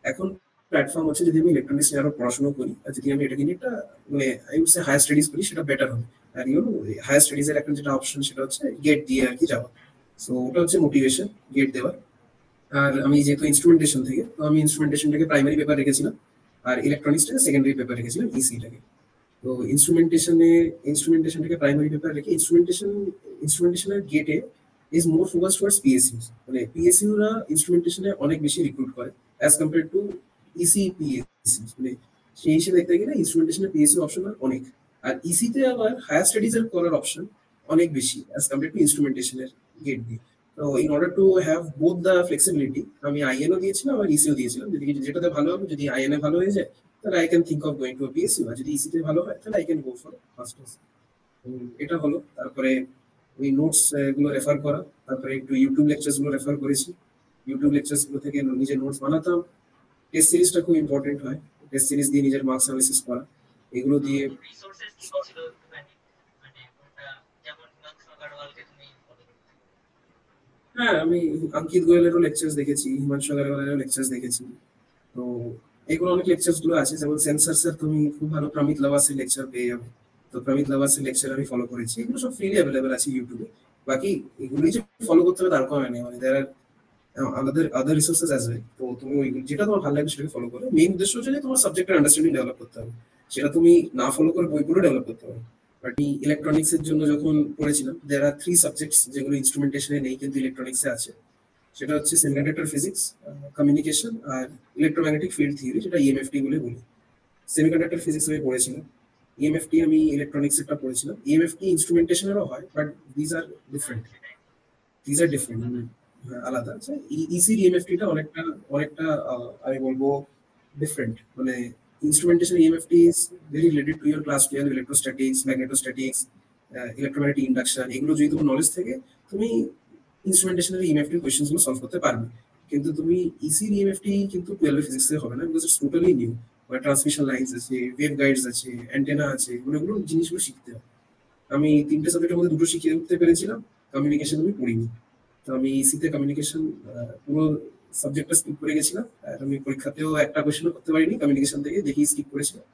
এখন প্ল্যাটফর্ম হচ্ছে, যদি আমি ইলেকট্রনিক্স নিয়ে আরো পড়াশোনা করি আর যদি আমি এটাকে নিয়ে একটা মানে I would say higher studies করি, সেটা বেটার হবে। আর হায়ার স্টাডিজ এর একটা যেটা অপশন সেটা হচ্ছে গেট দিয়ে আর কি যাওয়া। সো ওটা হচ্ছে মোটিভেশন, গেট দেওয়া। আর আমি যেহেতু ইনস্ট্রুমেন্টেশন থেকে, তো আমি ইনস্ট্রুমেন্টেশনটাকে প্রাইমারি পেপার রেখেছিলাম আর ইলেকট্রনিক্সটাকে সেকেন্ডারি পেপার রেখেছিলাম, ইসিটাকে। তো ইনস্ট্রুমেন্টেশনটাকে প্রাইমারি পেপার রেখে ইনস্ট্রুমেন্টেশনের গেটে is more focus towards PSU. মানে পিএসইউরা ইনস্ট্রুমেন্টেশনে অনেক বেশি রিক্রুট করে as compare to EC PSU. মানে সেই হিসেবে দেখতে গেলে ইনস্ট্রুমেন্টেশনের পিএসইউ অপশন অনেক। আর ইসিতে আবার হায়ার স্টাডিজ এর করার অপশন অনেক বেশি অ্যাজ কম্পেয়ার টু ইনস্ট্রুমেন্টেশনের গেট দিয়ে। তো in order to have both the flexibility, আমি আইএনও দিয়েছিলাম আর ইসিও দিয়েছিলাম। যদি যেটাতে ভালো হবে, যদি আইএনএ ভালো হয়ে যায় তাহলে I can think of going to PSU, আর যদি ইসিতে ভালো হয় তাহলে I can go for masters. এটা হলো। তারপরে ওই নোটস গুলো রেফার করা, তারপরে একটু ইউটিউব লেকচার্স গুলো রেফার করেছি। ইউটিউব লেকচার্স গুলো থেকে নিজের নোটস বানাতাম। টেস্ট সিরিজটা খুব ইম্পর্টেন্ট হয়, টেস্ট সিরিজ দিয়ে নিজের মার্কস অ্যানালিসিস করা, এগুলো দিয়ে। রিসোর্সেস কি কি ছিল একটুখানি, মানে কোনটা, যেমন হিমাংশু আগারওয়ালকে তুমি ফলো করতে? হ্যাঁ, আমি অঙ্কিত গোয়েলেরও লেকচার্স দেখেছি, হিমাংশু আগরওয়ালেরও লেকচার্স দেখেছি। তো এগুলো অনেক লেকচার্স গুলো আছে, যেমন সেন্সার্স এর তুমি খুব ভালো প্রমিত লাভাসের লেকচার পেয়ে যাবে। তো প্রমিত লাভাসের লেকচার আমি ফলো করেছি, এগুলো সব ফ্রিলি অ্যাভেলেবেল আছে ইউটিউবে। বাকি এগুলোই যে ফলো করতে হবে তার কোনো নেই, মানে দেয়ার আর আদার রিসোর্সেস অ্যাজ ওয়েল। তো তুমি যেটা তোমার ভালো লাগবে সেটাকে ফলো করো। মেইন উদ্দেশ্য হচ্ছে যে তোমার সাবজেক্টের আন্ডারস্ট্যান্ডিং ডেভেলপ করতে হবে। সেটা তুমি না ফলো করে বই পড়ে ডেভেলপ করতে হবে। বাট ইলেকট্রনিক্স এর জন্য যখন পড়েছিলাম, দেয়ার আর 3 সাবজেক্টস যেগুলো ইনস্ট্রুমেন্টেশনে নেই কিন্তু ইলেকট্রনিক্সে আছে। সেটা হচ্ছে সেমিকন্ডাক্টর ফিজিক্স, কমিউনিকেশন আর ইলেকট্রোম্যাগনেটিক ফিল্ড থিওরি, যেটা ইএমএফটি বলে বলি। সেমিকন্ডাক্টর ফিজিক্স আমি পড়েছিলাম, ইএমএফটি আমি ইলেকট্রনিক্স একটা পড়েছিলাম। ইএমএফটি ইনস্ট্রুমেন্টেশনেরও হয়, বাট দিজ আর ডিফারেন্ট। সেটাই। দিজ আর ডিফারেন্ট, আলাদা আছে। ইসির ইএমএফটিটা অনেকটা অনেকটা আমি বলবো ডিফারেন্ট। মানে instrumentation EMFT is very related to your class 12 electrostatics, magnetostatics, electromagnetic induction. এগুলো যদি তোমার নলেজ থাকে, তুমি ইনস্ট্রুমেন্টেশনের ইএমএফটি কোয়েশ্চেন্স গুলো সলভ করতে পারবে। কিন্তু তুমি ইসির ইএমএফটি কিন্তু 12 ফিজিক্সে হবে না, because it's totally new. Transmission lines আছে, ওয়েভ গাইডস আছে, অ্যান্টেনা আছে, এগুলো জিনিসগুলো শিখতে হয়। আমি 3টে সাবজেক্টের মধ্যে 2টো শিখে উঠতে পেরেছিলাম, কমিউনিকেশন আমি পড়িনি। তো আমি ইসিতে কমিউনিকেশন পুরো সাবজেক্টটা স্কিপ করে গেছিলাম। আর আমি পরীক্ষাতেও একটা কোয়েশ্চেনও করতে পারিনি কমিউনিকেশন থেকে, দেখি স্কিপ করেছিলাম।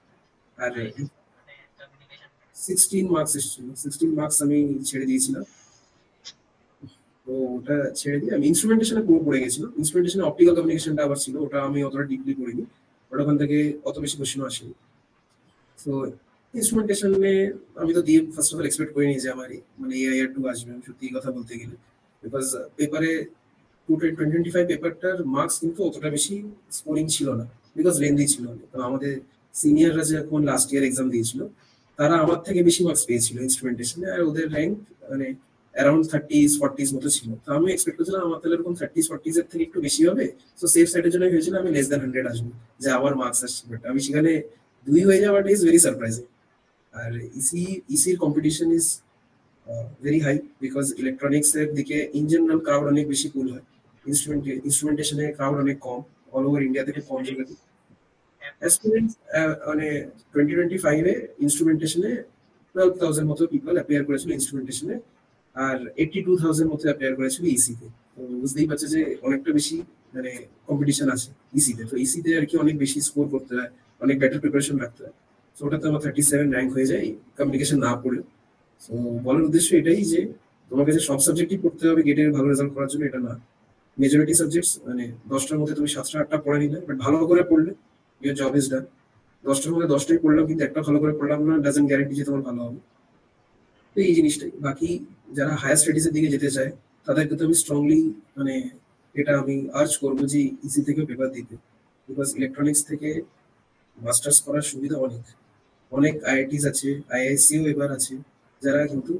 আর নাইস। মানে কমিউনিকেশন। 16 মার্কস এসেছিল, 16 মার্কস আমি ছেড়ে দিয়েছিলাম। তো ওটা ছেড়ে দিয়ে আমি ইনস্ট্রুমেন্টেশনে পুরো পড়ে গেছিলাম। ইনস্ট্রুমেন্টেশনে অপটিক্যাল কমিউনিকেশনটা আবার ছিল, ওটা আমি অতটা ডিপলি পড়িনি। ওটা ওখান থেকে অত বেশি কোয়েশ্চেন আসেনি। তো ইনস্ট্রুমেন্টেশনে আমি তো দিয়ে ফার্স্ট অফ অল এক্সপেক্ট করিনি যে আমার মানে এআইআর 2 আসবে, আমি সত্যি কথা বলতে গেলে। বিকজ পেপারে 2025 পেপারটার মার্কস কিন্তু অতটা বেশি স্কোরিং ছিল না, বিকজ লেন্দি ছিল অনেক। তো আমাদের সিনিয়ররা যখন লাস্ট ইয়ার এক্সাম দিয়েছিল, তারা আমার থেকে বেশি মার্কস পেয়েছিল ইনস্ট্রুমেন্টেশনে, আর ওদের র্যাঙ্ক মানে অ্যারাউন্ড 30s 40s মতো ছিল। তো আমি এক্সপেক্ট করছিলাম আমার তাহলে এরকম 30s 40s এর থেকে একটু বেশি হবে। তো সেফ সাইডের জন্য ভেবেছিলাম আমি লেস দ্যান 100 আসবো, যে আমার মার্কস আসছে। বাট আমি সেখানে 2 হয়ে যাওয়াটা ইজ ভেরি সারপ্রাইজিং। আর ইসির competition is very high, because electronics এর দিকে ইন জেনারেল ক্রাউড অনেক বেশি পুল হয়। ইনস্ট্রুমেন্টেশনে ক্রাউড অনেক কম, অল ওভার ইন্ডিয়া থেকে কম জায়গাতে। অ্যাসপিরেন্টস মানে 2025-এ ইনস্ট্রুমেন্টেশনে 12,000 মতো পিপল অ্যাপিয়ার করেছিল ইনস্ট্রুমেন্টেশনে, আর 82,000 মতো অ্যাপিয়ার করেছিল ইসিতে। তো বুঝতেই পারছে যে অনেকটা বেশি মানে কম্পিটিশন আছে ইসিতে। তো ইসিতে আর কি অনেক বেশি স্কোর করতে হয়, অনেক বেটার প্রিপারেশন রাখতে হয়। তো ওটাতে আমার 37 র্যাঙ্ক হয়ে যায় কমিউনিকেশন না পড়ে। তো বলার উদ্দেশ্য এটাই যে তোমাকে যে সব সাবজেক্টই পড়তে হবে গেটের ভালো রেজাল্ট করার জন্য, এটা না। মেজরিটি সাবজেক্টস মানে 10টার মধ্যে তুমি 7টা 8টা পড়ে নিলে, বাট ভালো করে পড়লে ইউর জব ইজ ডান। 10টার মধ্যে 10টাই পড়লাম, কিন্তু একটা ভালো করে পড়লাম না, ডাজন্ট গ্যারান্টি যে তোমার ভালো হবে। তো এই জিনিসটাই। বাকি যারা হায়ার স্টাডিজ এর দিকে যেতে চায় তাদেরকে তো আমি স্ট্রংলি মানে এটা আমি আর্জ করবো যে ইসি থেকে পেপার দিতে, বিকজ ইলেকট্রনিক্স থেকে মাস্টার্স করার সুবিধা অনেক। অনেক আইআইটিস আছে, আইআইসিও এবার আছে, যারা কিন্তু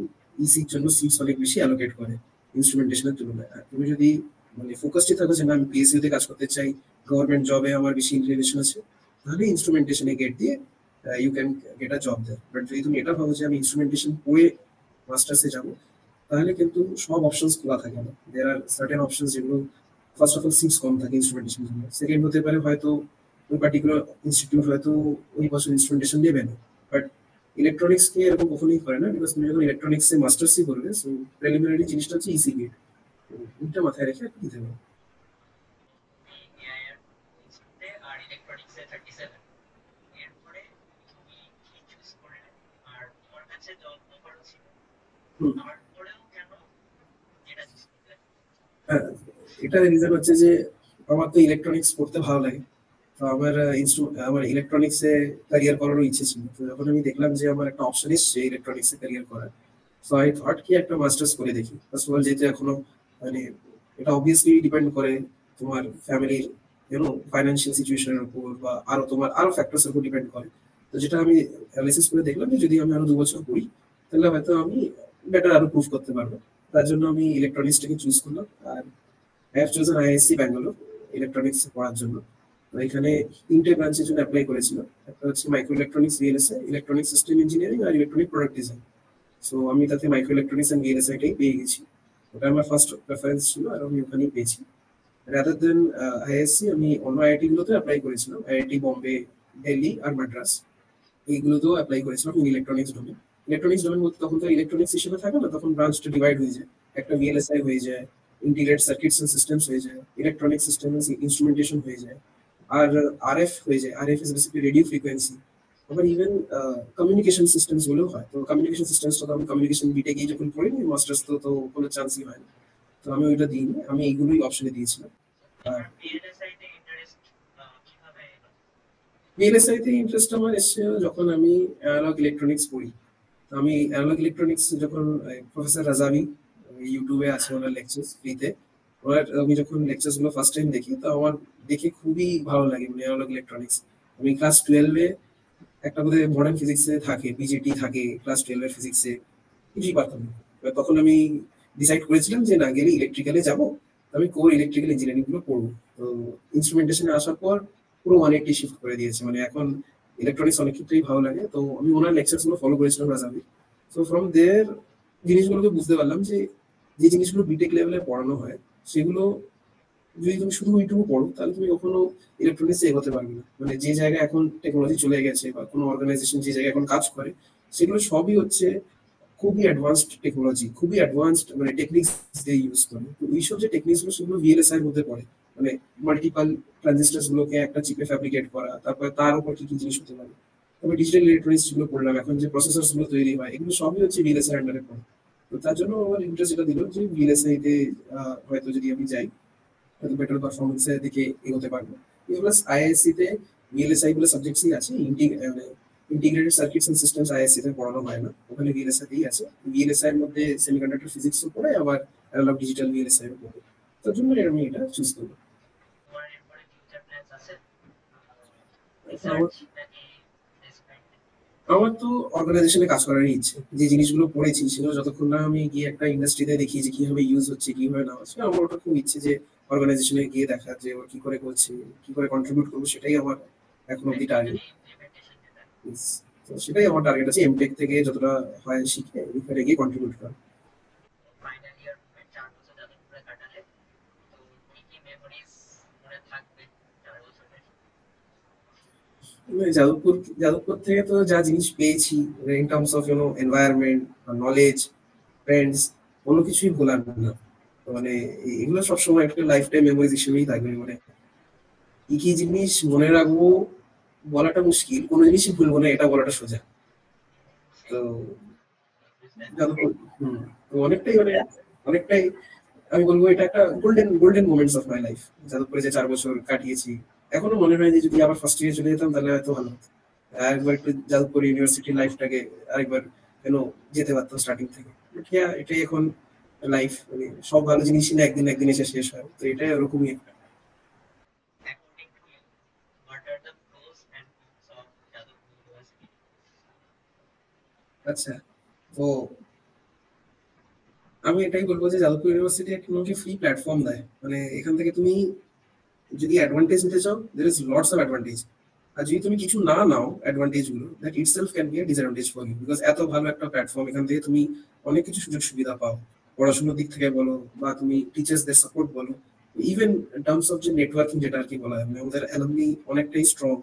ইসির জন্য সিটস অনেক বেশি অ্যালোকেট করে ইনস্ট্রুমেন্টেশনের তুলনায়। আর তুমি যদি মানে ফোকাসটি থাকো যে না আমি পিএসইউ তে কাজ করতে চাই, গভর্নমেন্ট জবে আমার বেশি ইনক্লিনেশন আছে, তাহলে ইনস্ট্রুমেন্টেশনে গেট দিয়ে you can get a job দেয়। বাট যদি তুমি এটা ভাবো যে আমি ইনস্ট্রুমেন্টেশন পড়ে মাস্টার্সে যাবো, তাহলে কিন্তু সব অপশনস খোলা থাকে না। দের আর সার্টেন অপশনস যেগুলো ফার্স্ট অফ অল সিটস কম থাকে ইনস্ট্রুমেন্টেশন জন্য। সেকেন্ড হতে পারে হয়তো ওই পার্টিকুলার ইনস্টিটিউট হয়তো ওই বছর ইনস্ট্রুমেন্টেশন নেবে না। বাট ইলেকট্রনিক্স কে এরকম কখনোই করে না, বিকজ তুমি যখন ইলেকট্রনিক্সে মাস্টার্সই করবে, সো প্রিলিমিনারি জিনিসটা হচ্ছে ইসি গেট। এটা মাথায় রেখে আর কি দিতে পারো। এআইআর ইনস্টিটিউটে আর ইলেকট্রনিক্সে 37, এরপরে তুমি কি চুজ করলে? আর তোমার কাছে জব অফারও ছিল, হুম। তারপরেও কেন এটা চুজ করলে? হ্যাঁ, এটা রিজন হচ্ছে যে আমার তো ইলেকট্রনিক্স পড়তে ভালো লাগে। তো আমার ইলেকট্রনিক্সে ক্যারিয়ার করারও ইচ্ছে ছিল। তো যখন আমি দেখলাম যে আমার একটা অপশন এসছে ইলেকট্রনিক্সে ক্যারিয়ার করার, সো আই থট কি একটা মাস্টার্স করে দেখি। ফার্স্ট অফ অল যেহেতু এখনো মানে এটা অবভিয়াসলি ডিপেন্ড করে তোমার ফ্যামিলির ফাইন্যান্সিয়াল সিচুয়েশনের উপর, বা আরো তোমার আরো ফ্যাক্টরস এর উপর ডিপেন্ড করে। তো যেটা আমি অ্যানালাইসিস করে দেখলাম যে যদি আমি আরো 2 বছর পড়ি, তাহলে হয়তো আমি বেটার আরো প্রুভ করতে পারবো। তার জন্য আমি ইলেকট্রনিক্সটাকে চুজ করলাম। আর I have chosen IISc Bangalore electronics পড়ার জন্য। তো এখানে 3টে ব্রাঞ্চের জন্য অ্যাপ্লাই করেছিল। একটা হচ্ছে micro electronics VLSI, electronic system engineering, আর ইলেকট্রনিক প্রোডাক্ট ডিজাইন। সো আমি তাতে মাইক্রো ইলেকট্রনিক্স অ্যান্ড ভিএলএসআইটাই পেয়ে গেছি। ওটা আমার ফার্স্ট প্রেফারেন্স ছিল, আর আমি ওখানেই পেয়েছি। রাদার দেন আইআইএসসি আমি অন্য আইআইটি গুলোতে অ্যাপ্লাই করেছিলাম, আইআইটি বোম্বে, দিল্লি আর মাদ্রাস। এইগুলোতেও অ্যাপ্লাই করেছিলাম in electronics domain. Electronics domain বলতে তখন তো ইলেকট্রনিক্স হিসেবে থাকে না, তখন ব্রাঞ্চটা ডিভাইড হয়ে যায়। একটা ভিএলএসআই হয়ে যায়, ইন্টিগ্রেটেড সার্কিটস এন্ড সিস্টেমস হয়ে যায়, ইলেকট্রনিক সিস্টেম ইনস্ট্রুমেন্টেশন হয়ে যায়, আর আরএফ হয়ে যায়। RF is basically radio frequency. আবার ইভেন কমিউনিকেশন সিস্টেমস গুলোও হয়। তো কমিউনিকেশন সিস্টেমসটা তো আমি কমিউনিকেশন বিটে গিয়ে যখন পড়িনি, মাস্টার্স তো কোনো চান্সই হয় না। তো আমি ওইটা দিইনি, আমি এইগুলোই অপশনে দিয়েছিলাম। আর তোমার পিএলএসআই তে ইন্টারেস্ট কিভাবে এলো? ভিএলএসআই তে ইন্টারেস্ট আমার এসছে যখন আমি অ্যানালগ ইলেকট্রনিক্স পড়ি। তো আমি অ্যানালগ ইলেকট্রনিক্স যখন প্রফেসর রাজাভি ইউটিউবে আছে ওনার লেকচার্স ফ্রিতে, ওনার আমি যখন লেকচার্স গুলো ফার্স্ট টাইম দেখি, তো আমার দেখে খুবই ভালো লাগে মানে অ্যানালগ ইলেকট্রনিক্স। আমি ক্লাস 12-এ একটা বোধহয় মডার্ন ফিজিক্সে থাকে, বিজেটি থাকে ক্লাস 12-এর ফিজিক্সে, কিছুই পারতাম না। এবার তখন আমি ডিসাইড করেছিলাম যে না গেলে ইলেকট্রিক্যালে যাবো, আমি কোর ইলেকট্রিক্যাল ইঞ্জিনিয়ারিং গুলো পড়বো। তো ইনস্ট্রুমেন্টেশনে আসার পর পুরো 180 শিফট করে দিয়েছে, মানে এখন ইলেকট্রনিক্স অনেক ক্ষেত্রেই ভালো লাগে। তো আমি ওনার লেকচার গুলো ফলো করেছিলাম রাজাবি। তো ফ্রম দেয়ার জিনিসগুলোকে বুঝতে পারলাম যে যে জিনিসগুলো বিটেক লেভেলে পড়ানো হয়, সেগুলো যদি তুমি শুধু ওইটুকু পড়ো, তাহলে তুমি কখনো ইলেকট্রনিক্সে এগোতে পারবে না। মানে যে জায়গায় এখন টেকনোলজি চলে গেছে, বা কোনো অর্গানাইজেশন যে জায়গায় এখন কাজ করে, সেগুলো সবই হচ্ছে খুবই অ্যাডভান্সড টেকনোলজি, খুবই অ্যাডভান্সড মানে টেকনিক্স দিয়ে ইউজ করে। তো এইসব যে টেকনিক্স গুলো সেগুলো ভিএলএসআই এর মধ্যে পড়ে। মানে মাল্টিপাল ট্রানজিস্টার্স গুলোকে একটা চিপে ফ্যাব্রিকেট করা, তারপরে তার উপর কি কি জিনিস হতে পারে। তবে ডিজিটাল ইলেকট্রনিক্স যেগুলো পড়লাম, এখন যে প্রসেসর গুলো তৈরি হয়, এগুলো সবই হচ্ছে ভিএলএসআই আন্ডারে পড়ে। তো তার জন্য আমার ইন্টারেস্ট এটা দিল যে ভিএলএসআই তে হয়তো যদি আমি যাই, হয়তো বেটার পারফরমেন্সের দিকে এগোতে পারবো। প্লাস আইআইএসসি তে ভিএলএসআই গুলো সাবজেক্টসই আছে, integrated circuits and systems IISc তে পড়ানো হয় না, ওখানে ভিএলএসআই তেই আছে। ভিএলএসআই এর মধ্যে সেমিকন্ডাক্টর ফিজিক্সও পড়ে, আবার অ্যানালগ ডিজিটাল ভিএলএসআই ও পড়ে। তার জন্য আমি এটা চুজ করবো। তোমার এরপরে ফিউচার প্ল্যানস আছে? আমার রিসার্চ নাকি প্লেসমেন্ট? আমার তো অর্গানাইজেশনে কাজ করারই ইচ্ছে। যে জিনিসগুলো পড়েছি সেগুলো যতক্ষণ না আমি গিয়ে একটা ইন্ডাস্ট্রিতে দেখি যে কিভাবে ইউজ হচ্ছে, কিভাবে না হচ্ছে, আমার ওটা খুব ইচ্ছে যে অর্গানাইজেশনে গিয়ে দেখা যে ওরা কি করে করছে, কি করে কন্ট্রিবিউট করবো, সেটাই আমার এখন অব্দি টার্গেট। প্র্যাকটিক্যালি ইমপ্লিমেন্টেশন যেটা। তো সেটাই আমার টার্গেট আছে, এমটেক থেকে যতটা হয় শিখে এখানে গিয়ে কন্ট্রিবিউট করা। ফাইনাল ইয়ার হবে, 4 বছর যাদবপুরে কাটালে, তো কি কি মেমোরিজ মনে থাকবে 4 বছরের? যাদবপুর যাদবপুর থেকে তো যা জিনিস পেয়েছি in terms of environment, knowledge, friends, কোনো কিছুই ভোলার না। তো মানে এগুলো সবসময় একটা লাইফ টাইম মেমোরিজ হিসেবেই থাকবে। মানে কি কি জিনিস মনে রাখবো বলাটা মুশকিল, কোনো জিনিসই ভুলবো না এটা বলাটা সোজা। সেই তো বুঝলেন। যাদবপুর তো অনেকটাই আমি বলবো এটা একটা golden golden moments of my life. যাদবপুরে যে 4 বছর কাটিয়েছি, এখনো মনে হয় যে যদি আবার ফার্স্ট ইয়ারে চলে যেতাম তাহলে হয়তো ভালো হতো, আরেকবার একটু যাদবপুর ইউনিভার্সিটি লাইফটাকে আরেকবার কেন যেতে পারতাম স্টার্টিং থেকে। বাট হ্যাঁ, এটাই এখন লাইফ, মানে সব ভালো জিনিসই না একদিন একদিন এসে শেষ হয়, তো এটাই ওরকমই একটা। According to you, what are the pros and cons of Jadavpur University? আচ্ছা, তো আমি এটাই বলবো যে যাদবপুর ইউনিভার্সিটি একটা তোমাকে ফ্রি প্ল্যাটফর্ম দেয়, মানে এখান থেকে তুমি যদি অ্যাডভান্টেজ নিতে চাও, there is lots of advantage. আর যদি তুমি কিছু না নাও অ্যাডভান্টেজ গুলো, that itself can be a disadvantage for you, because এত ভালো একটা প্ল্যাটফর্ম, এখান থেকে তুমি অনেক কিছু সুযোগ সুবিধা পাও, পড়াশোনার দিক থেকে বলো বা তুমি টিচার্সদের সাপোর্ট বলো, ইভেন টার্মস অফ যে নেটওয়ার্কিং যেটা আর কি বলা হয়, মানে আমাদের অ্যালামনি অনেকটাই স্ট্রং।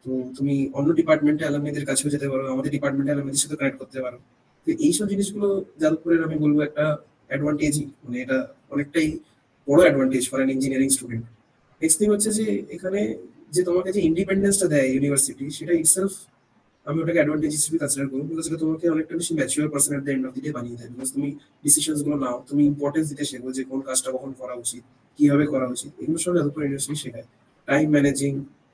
তো তুমি অন্য ডিপার্টমেন্টে অ্যালামনিদের কাছেও যেতে পারো, আমাদের ডিপার্টমেন্টে অ্যালামনিদের সাথে কানেক্ট করতে পারো। তো এইসব জিনিসগুলো যাদবপুরের আমি বলবো একটা অ্যাডভান্টেজই, মানে এটা অনেকটাই বড় advantage for an engineering student. Next thing হচ্ছে যে এখানে যে তোমাকে যে ইন্ডিপেন্ডেন্সটা দেয় ইউনিভার্সিটি, সেটা ইটসেলফ আমি ওটাকে অ্যাডভান্টেজ হিসেবে কনসিডার করবো, বিকজ এটা তোমাকে অনেকটা বেশি mature person at the end of the day বানিয়ে দেয়। বিকজ তুমি ডিসিশনস গুলো নাও, তুমি ইম্পর্টেন্স দিতে শেখো যে কোন কাজটা কখন করা উচিত, কিভাবে করা উচিত, এগুলো সব যাদবপুর ইউনিভার্সিটি শেখায়। টাইম ম্যানেজিং,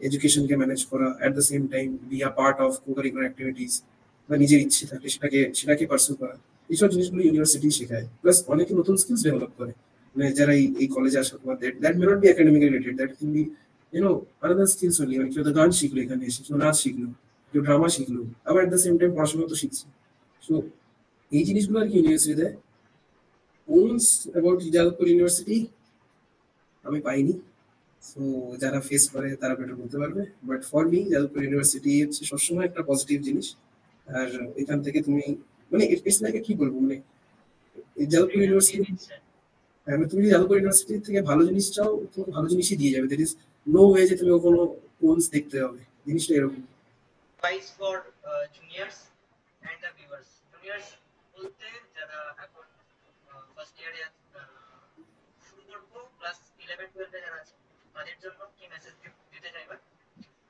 এডুকেশনকে ম্যানেজ করা, at the same time be a part of co curricular activities, বা নিজের ইচ্ছে থাকলে সেটাকে পার্সু করা, এইসব জিনিসগুলো ইউনিভার্সিটি শেখায়। প্লাস অনেকে নতুন স্কিলস ডেভেলপ করে, মানে যারা এই কলেজে আসার পর, that may not be academic related, that can be আলাদা স্কিলস হলি, মানে কেউ তো গান শিখলো এখানে এসে, কেউ নাচ শিখলো, কেউ ড্রামা শিখলো, আবার এট দ্য সেম টাইম পড়াশোনা তো শিখছে। সো এই জিনিসগুলো আর কি ইউনিভার্সিটি দেয়। কোনস অ্যাবাউট যাদবপুর ইউনিভার্সিটি আমি পাইনি, সো যারা ফেস করে তারা বেটার বলতে পারবে। But for me Jadavpur university হচ্ছে সবসময় একটা পজিটিভ জিনিস। আর এখান থেকে তুমি মানে ইটস লাইক কি বলবো, মানে এই Jadavpur Freedom university, in itself. তুমি যদি যাদবপুর ইউনিভার্সিটি থেকে ভালো জিনিস চাও, তোমাকে ভালো জিনিসই দিয়ে যাবে। দের ইজ নো ওয়ে যে তুমি কোনো কোনস দেখতে হবে, জিনিসটা এরকম। Advice for juniors and the viewers. Juniors বলতে যারা এখন ফার্স্ট ইয়ারে শুরু করবো, ক্লাস 11-12 যারা আছে তাদের জন্য কি মেসেজ দিতে চাইবা?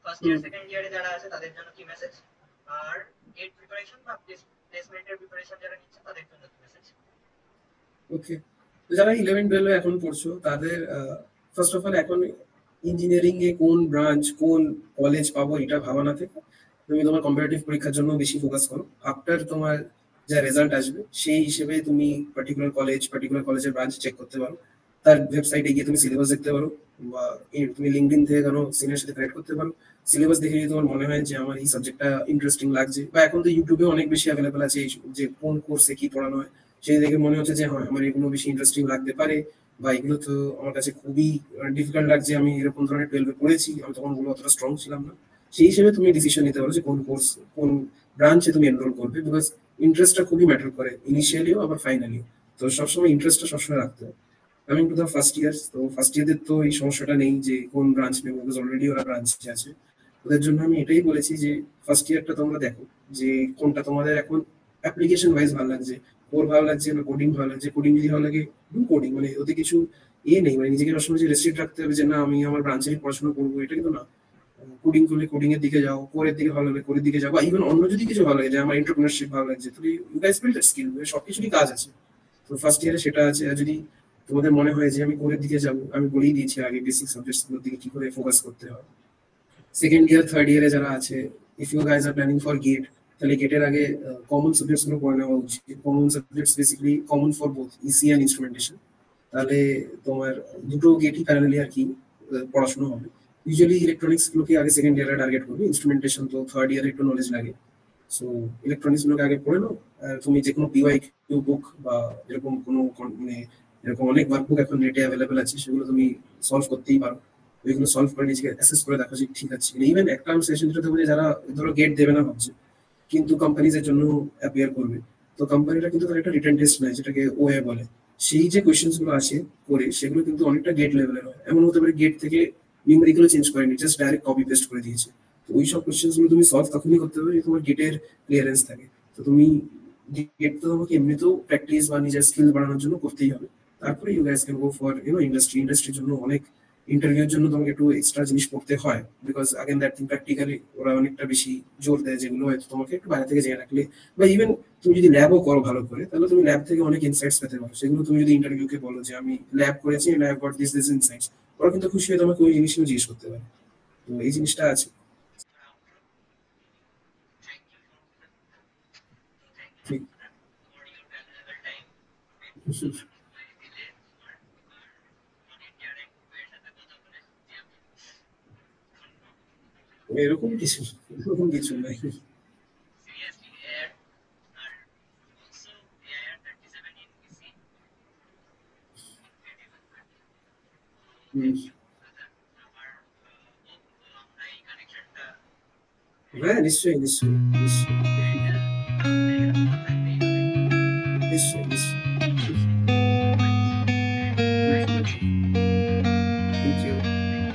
ফার্স্ট ইয়ার সেকেন্ড ইয়ারে যারা আছে তাদের জন্য কি মেসেজ? আর গেট প্রিপারেশন বা প্লেসমেন্টের প্রিপারেশন যারা নিচ্ছে তাদের জন্য কি মেসেজ? ওকে, তো যারা 11-12 এখন পড়ছো তাদের ফার্স্ট অফ অল এখন ইঞ্জিনিয়ারিং এ কোন ব্রাঞ্চ কোন কলেজ পাবো এটা ভাবা না থেকে তুমি তোমার কম্পারেটিভ পরীক্ষার জন্য বেশি ফোকাস করো। আফটার তোমার যা রেজাল্ট আসবে সেই হিসেবে তুমি পার্টিকুলার কলেজের ব্রাঞ্চ চেক করতে পারো, তার ওয়েবসাইটে গিয়ে তুমি সিলেবাস দেখতে পারো, বা তুমি লিঙ্কডইন থেকে কোনো সিনিয়র সাথে কানেক্ট করতে পারো। সিলেবাস দেখে যদি তোমার মনে হয় যে আমার এই সাবজেক্টটা ইন্টারেস্টিং লাগছে, বা এখন তো ইউটিউবে অনেক বেশি অ্যাভেলেবল আছে যে কোন কোর্সে কি পড়ানো হয়, সেই দেখে মনে হচ্ছে যে হ্যাঁ আমার এগুলো বেশি ইন্টারেস্টিং লাগতে পারে, বা এগুলো তো আমার কাছে খুবই ডিফিকাল্ট লাগছে, আমি এরকম ধরনের 12-এ পড়েছি, আমি তখন ওগুলো অতটা স্ট্রং ছিলাম না। সেই হিসেবে তুমি ডিসিশন নিতে পারো যে কোন কোর্স কোন ব্রাঞ্চে তুমি এনরোল করবে, বিকজ ইন্টারেস্টটা খুবই ম্যাটার করে ইনিশিয়ালিও আবার ফাইনালিও। তো সবসময় ইন্টারেস্টটা সবসময় রাখতে হবে। Coming to the first year, তো ফার্স্ট ইয়ারদের তো এই সমস্যাটা নেই যে কোন ব্রাঞ্চ নেবো, বিকজ অলরেডি ওরা ব্রাঞ্চে আছে। ওদের জন্য আমি এটাই বলেছি যে ফার্স্ট ইয়ারটা তোমরা দেখো যে কোনটা তোমাদের এখন অ্যাপ্লিকেশন ওয়াইজ ভালো লাগছে, কোর ভালো লাগছে না কোডিং ভালো লাগছে। কোডিং যদি ভালো লাগে ডু কোডিং, মানে ওতে কিছু নেই, মানে নিজেকে সবসময় যে রেস্ট্রিক্ট রাখতে হবে যে না আমি আমার ব্রাঞ্চে পড়াশোনা করবো, এটা কিন্তু না। কোডিং করলে কোডিং এর দিকে যাও, কোরের দিকে ভালো লাগে কোরের দিকে যাও, বা ইভেন অন্য যদি কিছু ভালো লাগে যে আমার এন্টারপ্রেনারশিপ ভালো লাগছে, তাহলে you guys build that skill, সবকিছুরই কাজ আছে। তো ফার্স্ট ইয়ারে সেটা আছে। আর যদি তোমাদের মনে হয় যে আমি কোরের দিকে যাবো, আমি বলেই দিয়েছি আগে বেসিক সাবজেক্টস গুলোর দিকে কি করে ফোকাস করতে হয়। সেকেন্ড ইয়ার থার্ড ইয়ারে যারা আছে, if you guys are planning for GATE, তাহলে গেটের আগে কমন সাবজেক্টস গুলো পড়ে নেওয়া উচিত। Common subjects basically common for both EC and instrumentation. তাহলে তোমার দুটো গেটই প্যারালালি আর কি পড়াশোনা হবে। ইউজুয়ালি ইলেকট্রনিক্স গুলোকে আগে সেকেন্ড ইয়ারে টার্গেট করবে, ইনস্ট্রুমেন্টেশন তো থার্ড ইয়ারে একটু নলেজ লাগে। সো ইলেকট্রনিক্স গুলোকে আগে পড়ে নাও। তুমি যে কোনো পিওয়াই কিউ বুক বা এরকম কোনো মানে এরকম অনেক ওয়ার্কবুক এখন নেটে অ্যাভেলেবেল আছে, সেগুলো তুমি সলভ করতেই পারো। ওইগুলো সলভ করে নিজেকে অ্যাসেস করে দেখো যে ঠিক আছে। ইভেন একটা সেশন যেটা হবে, যারা ধরো গেট দেবে না ভাবছে কিন্তু কোম্পানিজের জন্য অ্যাপিয়ার করবে, তো কোম্পানিটা কিন্তু তার একটা রিটার্ন টেস্ট নেয় যেটাকে ওএ বলে। সেই যে কোয়েশ্চেন্স গুলো আসে করে সেগুলো কিন্তু অনেকটা গেট লেভেলের হয়। এমন হতে পারে গেট থেকে নিউমেরিক্যাল চেঞ্জ করেনি, জাস্ট ডাইরেক্ট কপি পেস্ট করে দিয়েছে। তো ওই সব কোয়েশ্চেন্স গুলো তুমি সলভ তখনই করতে হবে তোমার গেটের ক্লিয়ারেন্স থাকে। তো তুমি গেট তো তোমাকে এমনিতেও প্র্যাকটিস বা নিজের স্কিল বাড়ানোর জন্য করতেই হবে। তারপরে you guys can go for ইন্ডাস্ট্রির জন্য অনেক ইন্টারভিউর জন্য তোমাকে একটু এক্সট্রা জিনিস পড়তে হয়, because again that thing practically ওরা অনেকটা বেশি জোর দেয়, যেগুলো হয়তো তোমাকে একটু বাইরে থেকে জেনে রাখলে, বা ইভেন তুমি যদি ল্যাবও করো ভালো করে, তাহলে তুমি ল্যাব থেকে অনেক ইনসাইটস পেতে পারো। সেগুলো তুমি যদি ইন্টারভিউকে বলো যে আমি ল্যাব করেছি, ল্যাব গট দিস ইনসাইটস, ওরা কিন্তু খুশি হয়ে তোমাকে ওই জিনিসগুলো জিজ্ঞেস করতে পারে। তো এই জিনিসটা আছে। Thank you for that. Thank you ঠিক। for that. For your valuable time. সময় দিলে তোমার ইন্টারেক্ট এর সাথে কথা বলে আমি এরকম কিছু নাই। seriously air are also AIR 37 in EC incredible man. হুম। আমার আমরা এই কানেকশনটা হ্যাঁ, নিশ্চয়ই।